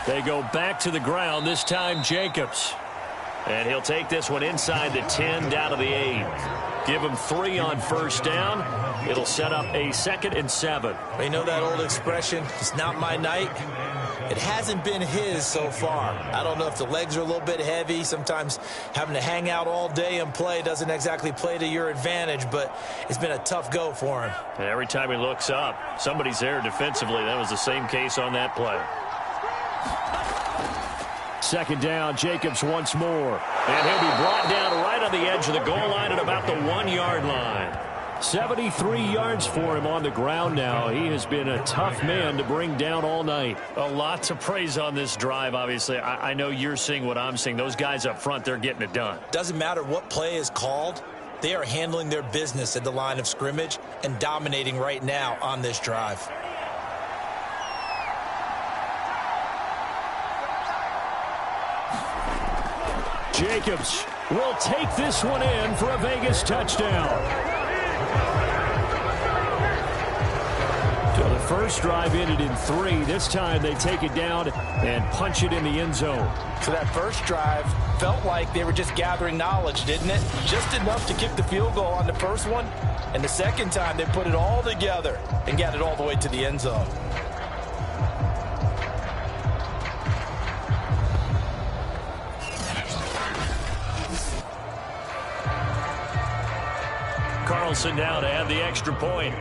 They go back to the ground, this time Jacobs. And he'll take this one inside the 10 down to the 8. Give him 3 on first down. It'll set up a 2nd and 7. You know that old expression, it's not my night? It hasn't been his so far. I don't know if the legs are a little bit heavy. Sometimes having to hang out all day and play doesn't exactly play to your advantage, but it's been a tough go for him. And every time he looks up, somebody's there defensively. That was the same case on that play. 2nd down, Jacobs once more. And he'll be brought down right on the edge of the goal line at about the 1-yard line. 73 yards for him on the ground now. He has been a tough man to bring down all night. A lot to praise on this drive, obviously. I know you're seeing what I'm seeing. Those guys up front, they're getting it done. Doesn't matter what play is called. They are handling their business at the line of scrimmage and dominating right now on this drive. Jacobs will take this one in for a Vegas touchdown. So the first drive ended in 3. This time they take it down and punch it in the end zone. So that first drive felt like they were just gathering knowledge, didn't it? Just enough to kick the field goal on the first one. And the second time they put it all together and got it all the way to the end zone. Carlson now to add the extra point.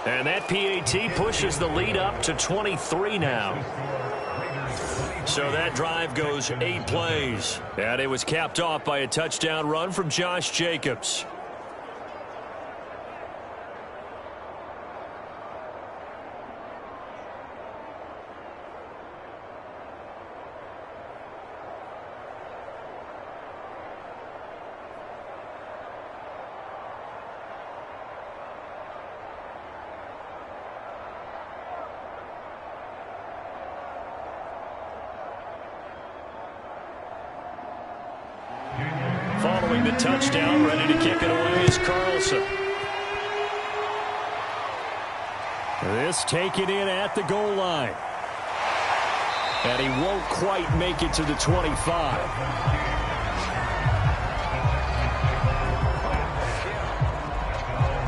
And that PAT pushes the lead up to 23 now. So that drive goes 8 plays. And it was capped off by a touchdown run from Josh Jacobs. Following the touchdown, ready to kick it away is Carlson. This taken in at the goal line. And he won't quite make it to the 25.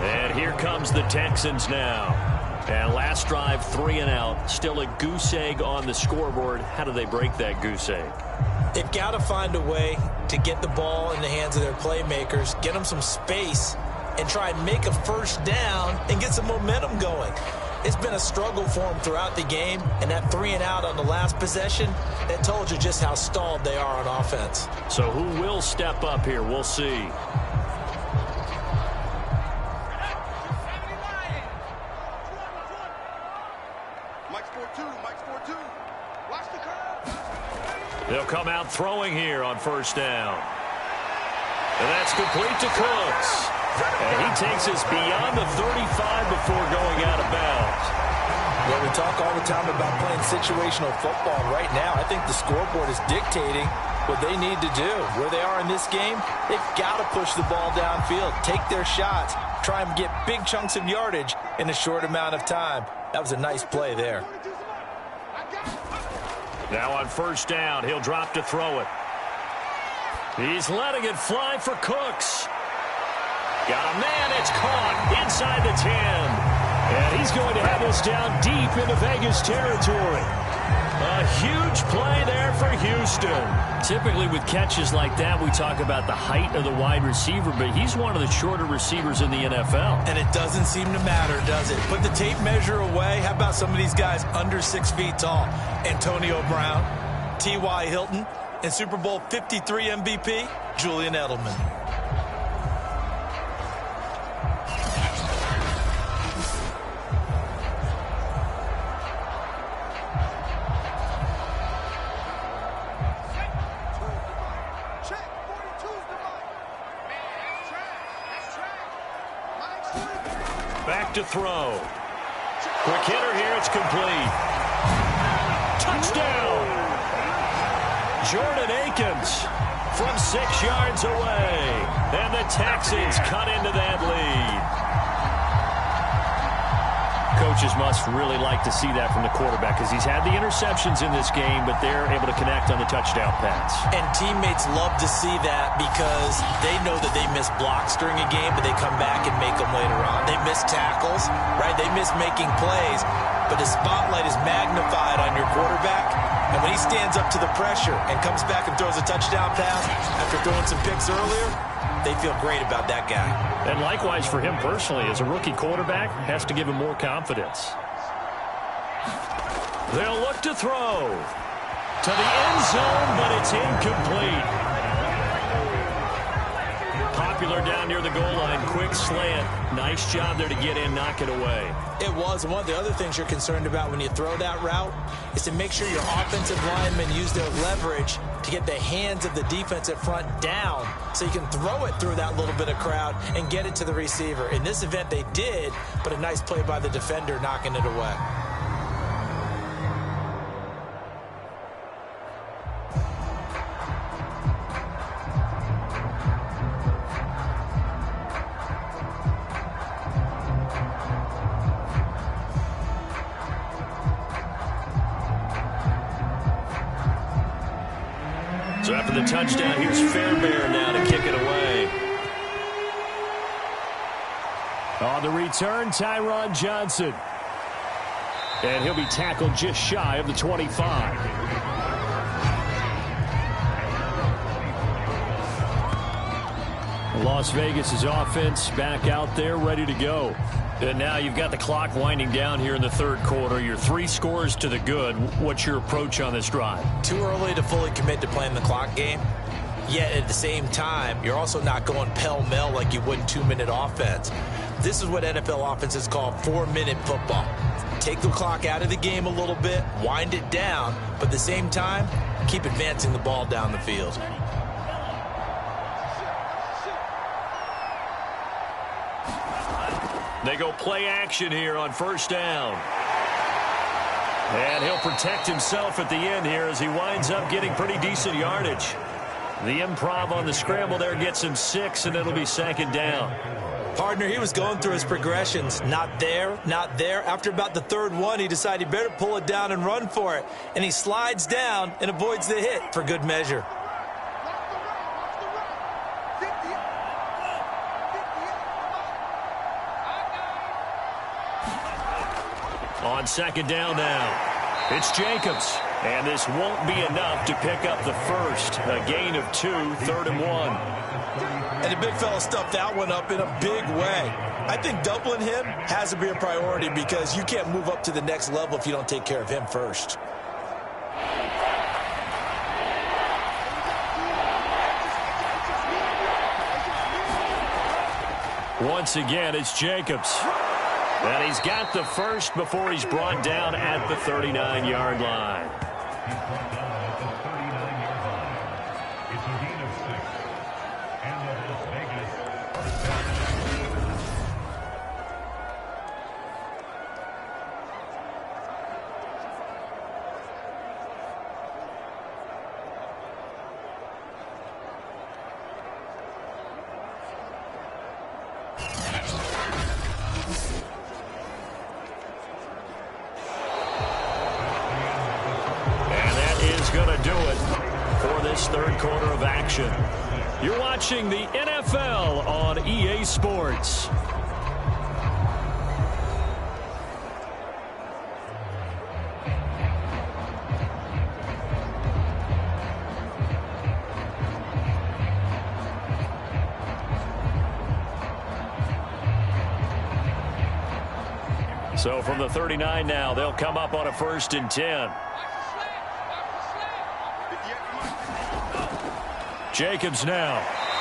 And here comes the Texans now. And last drive, 3 and out. Still a goose egg on the scoreboard. How do they break that goose egg? They've got to find a way to get the ball in the hands of their playmakers, get them some space, and try and make a first down and get some momentum going. It's been a struggle for them throughout the game, and that 3 and out on the last possession, that told you just how stalled they are on offense. So who will step up here? We'll see. Mike's 4-2. Mike's 4-2. Watch the curve. They'll come out throwing here on first down. And that's complete to Cooks. And he takes us beyond the 35 before going out of bounds. Well, we talk all the time about playing situational football. Right now, I think the scoreboard is dictating what they need to do. Where they are in this game, they've got to push the ball downfield, take their shots, try and get big chunks of yardage in a short amount of time. That was a nice play there. Now on first down, he'll drop to throw it. He's letting it fly for Cooks. Got a man, it's caught inside the 10. And he's going to have this down deep into Vegas territory. A huge play there for Houston. Typically with catches like that, we talk about the height of the wide receiver, but he's one of the shorter receivers in the NFL. And it doesn't seem to matter, does it? Put the tape measure away. How about some of these guys under 6 feet tall? Antonio Brown, T.Y. Hilton, and Super Bowl 53 MVP, Julian Edelman. Back to throw. Quick hitter here, it's complete. Touchdown! Jordan Akins from 6 yards away. And the Texans cut into that lead. Coaches must really like to see that from the quarterback because he's had the interceptions in this game, but they're able to connect on the touchdown pass. And teammates love to see that because they know that they miss blocks during a game, but they come back and make them later on. They miss tackles, right? They miss making plays, but the spotlight is magnified on your quarterback. And when he stands up to the pressure and comes back and throws a touchdown pass after throwing some picks earlier, they feel great about that guy. And likewise for him personally, as a rookie quarterback, has to give him more confidence. They'll look to throw to the end zone, but it's incomplete. Popular down near the goal line, quick slant. Nice job there to get in, knock it away. It was. And one of the other things you're concerned about when you throw that route is to make sure your offensive linemen use their leverage to get the hands of the defensive front down so you can throw it through that little bit of crowd and get it to the receiver. In this event, they did, but a nice play by the defender knocking it away. So after the touchdown, here's Fairbairn now to kick it away. On the return, Tyron Johnson. And he'll be tackled just shy of the 25. Las Vegas' offense back out there, ready to go. And now you've got the clock winding down here in the third quarter. You're 3 scores to the good. What's your approach on this drive? Too early to fully commit to playing the clock game. Yet at the same time, you're also not going pell-mell like you would in 2-minute offense. This is what NFL offenses call 4-minute football. Take the clock out of the game a little bit, wind it down, but at the same time, keep advancing the ball down the field. They go play action here on first down. And he'll protect himself at the end here as he winds up getting pretty decent yardage. The improv on the scramble there gets him 6, and it'll be second down. Partner, he was going through his progressions. Not there, not there. After about the third one, he decided he better pull it down and run for it. And he slides down and avoids the hit for good measure. On second down now, it's Jacobs. And this won't be enough to pick up the first. A gain of 2, 3rd and 1. And the big fella stuffed that one up in a big way. I think doubling him has to be a priority because you can't move up to the next level if you don't take care of him first. Once again, it's Jacobs. And he's got the first before he's brought down at the 39-yard line. edition. You're watching the NFL on EA Sports. So from the 39 now, they'll come up on a 1st and 10. Jacobs now.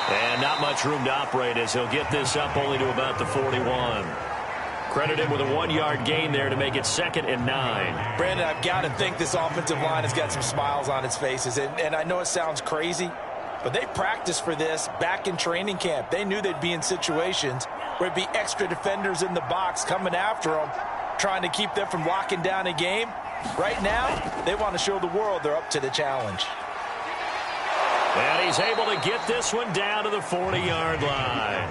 And not much room to operate as he'll get this up only to about the 41. Credited with a 1-yard gain there to make it 2nd and 9. Brandon, I've got to think this offensive line has got some smiles on its faces. And I know it sounds crazy, but they practiced for this back in training camp. They knew they'd be in situations where it'd be extra defenders in the box coming after them, trying to keep them from locking down a game. Right now, they want to show the world they're up to the challenge. And he's able to get this one down to the 40-yard line.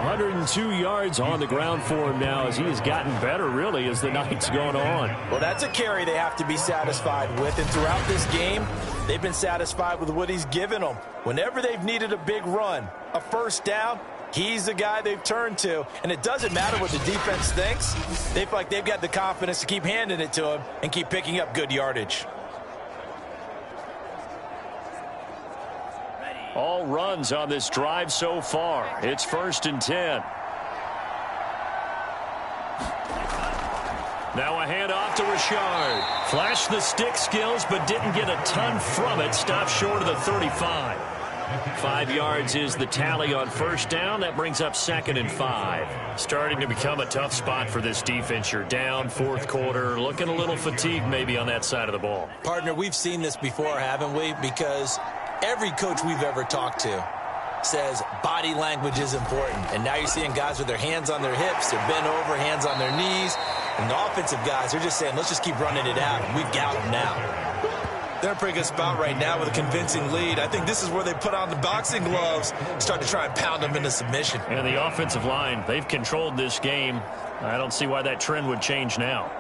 102 yards on the ground for him now as he has gotten better, really, as the night's gone on. Well, that's a carry they have to be satisfied with. And throughout this game, they've been satisfied with what he's given them. Whenever they've needed a big run, a 1st down, he's the guy they've turned to. And it doesn't matter what the defense thinks. They feel like they've got the confidence to keep handing it to him and keep picking up good yardage. All runs on this drive so far. It's 1st and 10. Now a handoff to Richard. Flashed the stick skills, but didn't get a ton from it. Stopped short of the 35. 5 yards is the tally on 1st down. That brings up 2nd and 5. Starting to become a tough spot for this defense. You're down 4th quarter. Looking a little fatigued maybe on that side of the ball. Partner, we've seen this before, haven't we? Because every coach we've ever talked to says body language is important. And now you're seeing guys with their hands on their hips, they're bent over, hands on their knees. And the offensive guys, they're just saying, let's just keep running it out. And we've got them now. They're in a pretty good spot right now with a convincing lead. I think this is where they put on the boxing gloves, start to try and pound them into submission. And the offensive line, they've controlled this game. I don't see why that trend would change now.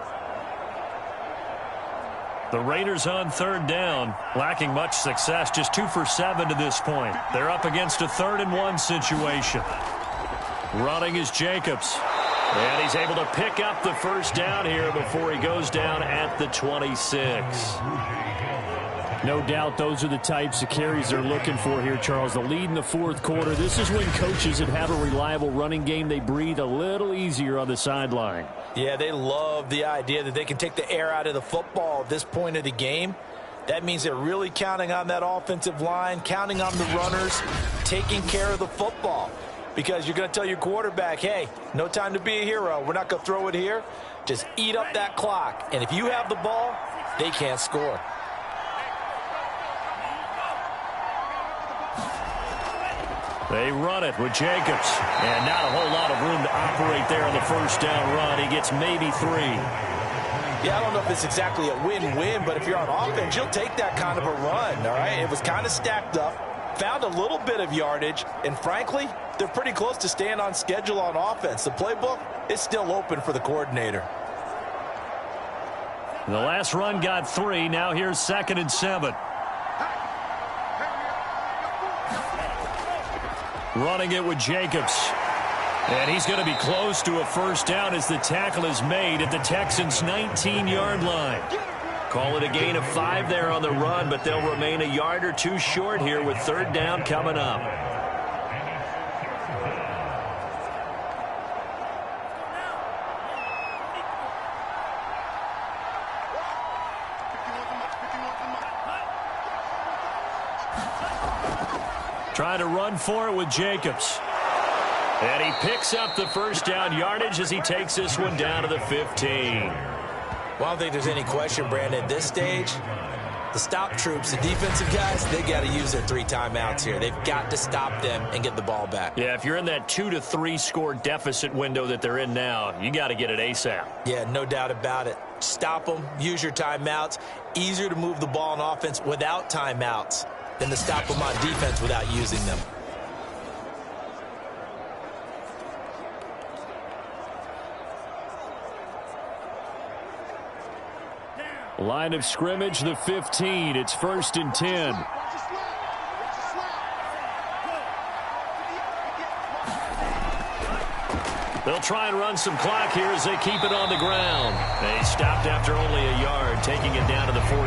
The Raiders on 3rd down, lacking much success, just 2 for 7 to this point. They're up against a 3rd and 1 situation. Running is Jacobs. And he's able to pick up the 1st down here before he goes down at the 26. No doubt those are the types of carries they're looking for here, Charles. The lead in the 4th quarter. This is when coaches that have a reliable running game, they breathe a little easier on the sideline. Yeah, they love the idea that they can take the air out of the football at this point of the game. That means they're really counting on that offensive line, counting on the runners, taking care of the football. Because you're going to tell your quarterback, hey, no time to be a hero. We're not going to throw it here. Just eat up that clock. And if you have the ball, they can't score. They run it with Jacobs. And not a whole lot of room to operate there on the 1st down run. He gets maybe 3. Yeah, I don't know if it's exactly a win-win, but if you're on offense, you'll take that kind of a run, all right? It was kind of stacked up, found a little bit of yardage, and frankly, they're pretty close to staying on schedule on offense. The playbook is still open for the coordinator. The last run got 3. Now here's 2nd and 7. Running it with Jacobs. And he's going to be close to a 1st down as the tackle is made at the Texans' 19-yard line. Call it a gain of 5 there on the run, but they'll remain a yard or 2 short here with 3rd down coming up. Trying to run for it with Jacobs. And he picks up the 1st down yardage as he takes this one down to the 15. Well, I don't think there's any question, Brandon, at this stage, the stop troops, the defensive guys, they got to use their 3 timeouts here. They've got to stop them and get the ball back. Yeah, if you're in that 2 to 3 score deficit window that they're in now, you got to get it ASAP. Yeah, no doubt about it. Stop them, use your timeouts. Easier to move the ball on offense without timeouts than to stop them on defense without using them. Line of scrimmage, the 15. It's 1st and 10. They'll try and run some clock here as they keep it on the ground. They stopped after only a yard, taking it down to the 14.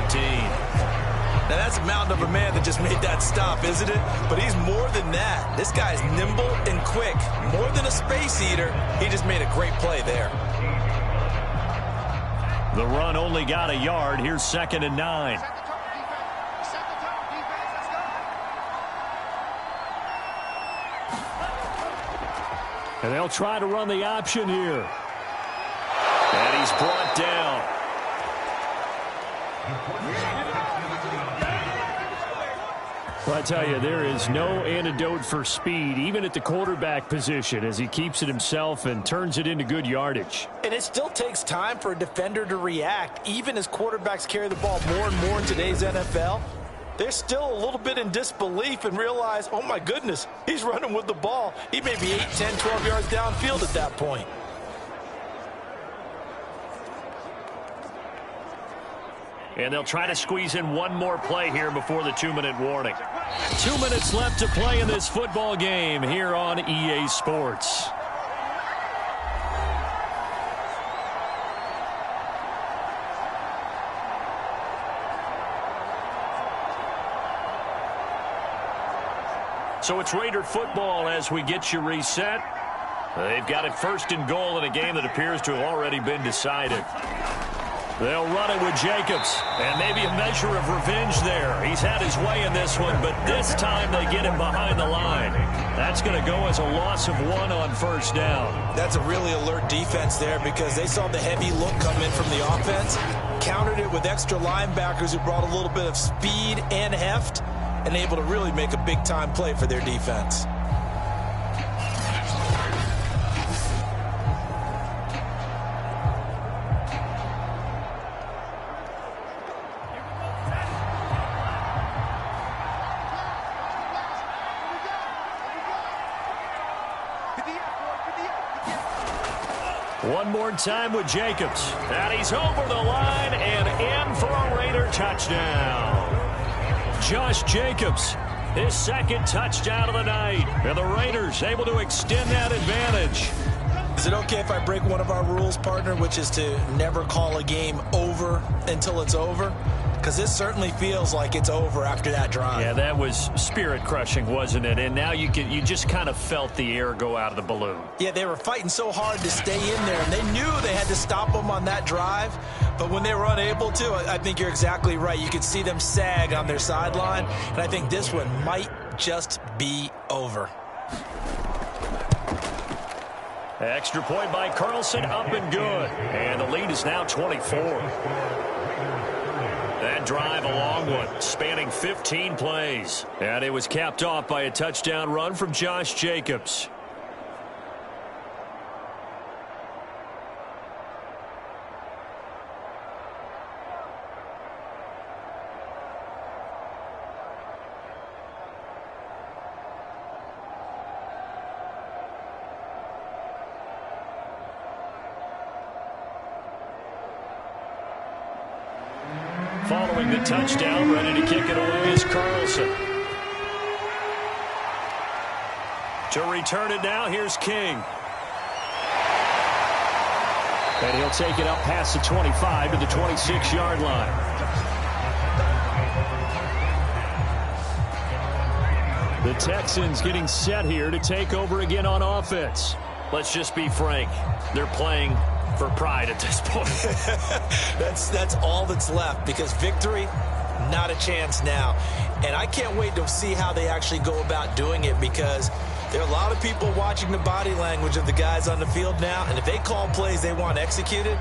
Now, that's a mountain of a man that just made that stop, isn't it? But he's more than that. This guy's nimble and quick. More than a space eater, he just made a great play there. The run only got a yard. Here's 2nd and 9. And they'll try to run the option here. And he's brought down. Well, I tell you, there is no antidote for speed, even at the quarterback position, as he keeps it himself and turns it into good yardage. And it still takes time for a defender to react. Even as quarterbacks carry the ball more and more in today's NFL, they're still a little bit in disbelief and realize, oh my goodness, he's running with the ball. He may be 8, 10, 12 yards downfield at that point. And they'll try to squeeze in one more play here before the 2-minute warning. 2 minutes left to play in this football game here on EA Sports. So it's Raider football as we get you reset. They've got it 1st and goal in a game that appears to have already been decided. They'll run it with Jacobs, and maybe a measure of revenge there. He's had his way in this one, but this time they get him behind the line. That's going to go as a loss of 1 on 1st down. That's a really alert defense there because they saw the heavy look come in from the offense, countered it with extra linebackers who brought a little bit of speed and heft, and able to really make a big-time play for their defense. One more time with Jacobs. And he's over the line and in for a Raider touchdown. Josh Jacobs, his 2nd touchdown of the night. And the Raiders able to extend that advantage. Is it okay if I break one of our rules, partner, which is to never call a game over until it's over? Because this certainly feels like it's over after that drive. Yeah, that was spirit-crushing, wasn't it? And now you just kind of felt the air go out of the balloon. Yeah, they were fighting so hard to stay in there, and they knew they had to stop them on that drive. But when they were unable to, I think you're exactly right. You could see them sag on their sideline, and I think this one might just be over. Extra point by Carlson, up and good. And the lead is now 24. That drive, a long one, spanning 15 plays. And it was capped off by a touchdown run from Josh Jacobs. Following the touchdown, ready to kick it away is Carlson. To return it now, here's King. And he'll take it up past the 25 to the 26-yard line. The Texans getting set here to take over again on offense. Let's just be frank. They're playing for pride at this point. That's all that's left, because victory, not a chance now. And I can't wait to see how they actually go about doing it, because there are a lot of people watching the body language of the guys on the field now, and if they call plays they want executed,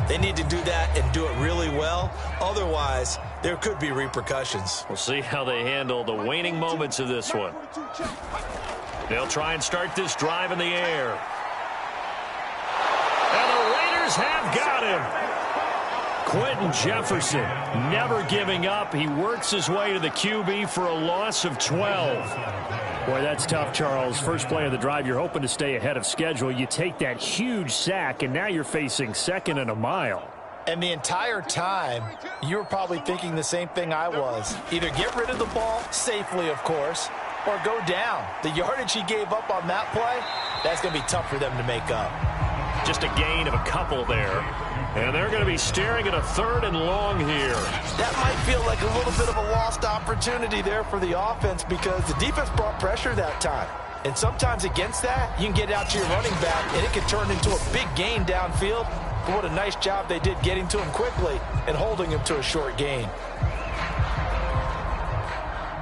they need to do that and do it really well. Otherwise, there could be repercussions. We'll see how they handle the waning moments of this one. They'll try and start this drive in the air. And the Raiders have got him. Quentin Jefferson never giving up. He works his way to the QB for a loss of 12. Boy, that's tough, Charles. First play of the drive, you're hoping to stay ahead of schedule. You take that huge sack, and now you're facing 2nd and a mile. And the entire time, you were probably thinking the same thing I was. Either get rid of the ball safely, of course, or go down. The yardage he gave up on that play, that's going to be tough for them to make up. Just a gain of a couple there. And they're going to be staring at a 3rd and long here. That might feel like a little bit of a lost opportunity there for the offense because the defense brought pressure that time. And sometimes against that, you can get out to your running back, and it can turn into a big gain downfield. But what a nice job they did getting to him quickly and holding him to a short gain.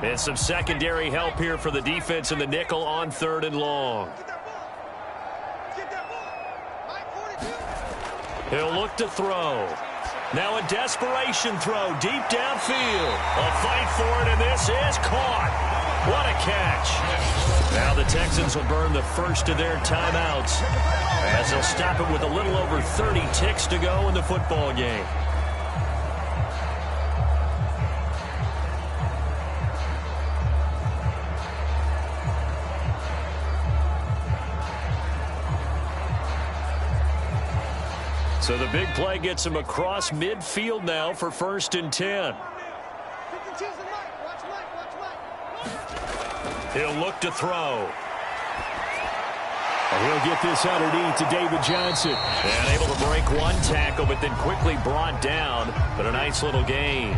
And some secondary help here for the defense in the nickel on 3rd and long. He'll look to throw. Now a desperation throw deep downfield. A fight for it, and this is caught. What a catch. Now the Texans will burn the first of their timeouts as they'll stop it with a little over 30 ticks to go in the football game. So the big play gets him across midfield now for 1st and 10. He'll look to throw. And he'll get this underneath to David Johnson. And able to break one tackle, but then quickly brought down. But a nice little gain.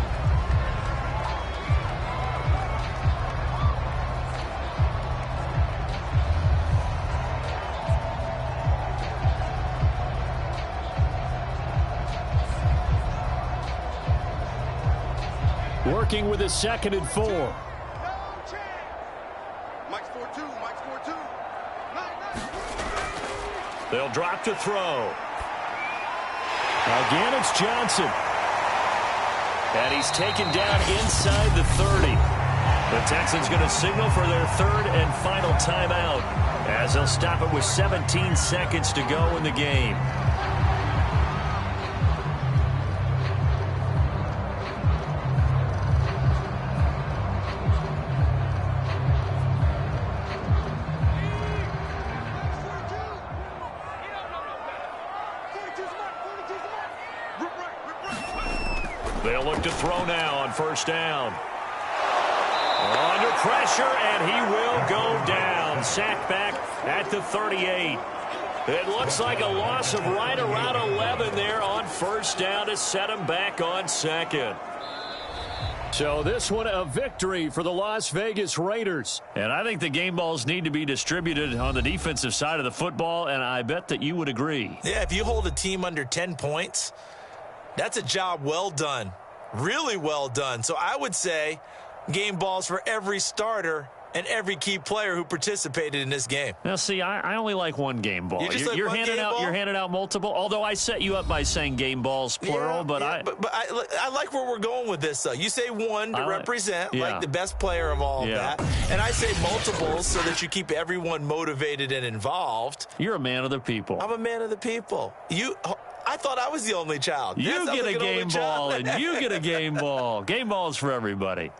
Working with a 2nd and 4. Mike's 4-2. Mike's 4-2. They'll drop to throw. Again, it's Johnson. And he's taken down inside the 30. The Texans going to signal for their 3rd and final timeout as they'll stop it with 17 seconds to go in the game. They'll look to throw now on 1st down. Under pressure, and he will go down. Sacked back at the 38. It looks like a loss of right around 11 there on 1st down to set him back on 2nd. So this one a victory for the Las Vegas Raiders. And I think the game balls need to be distributed on the defensive side of the football, and I bet that you would agree. Yeah, if you hold a team under 10 points, that's a job well done. Really well done. So I would say game balls for every starter and every key player who participated in this game. Now, see, I only like one game ball. You're handing out multiple. Although I set you up by saying game balls plural, but I like where we're going with this. Though you say one to represent like the best player of all of that, and I say multiples so that you keep everyone motivated and involved. You're a man of the people. I'm a man of the people. I thought I was the only child. You get a game ball, and you get a game ball. Game balls for everybody.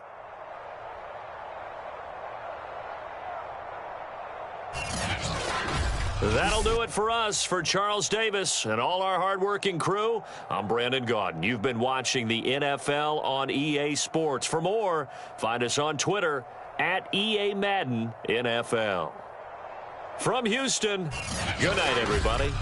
That'll do it for us. For Charles Davis and all our hardworking crew, I'm Brandon Gaudin. You've been watching the NFL on EA Sports. For more, find us on Twitter at EA Madden NFL. From Houston, good night, everybody.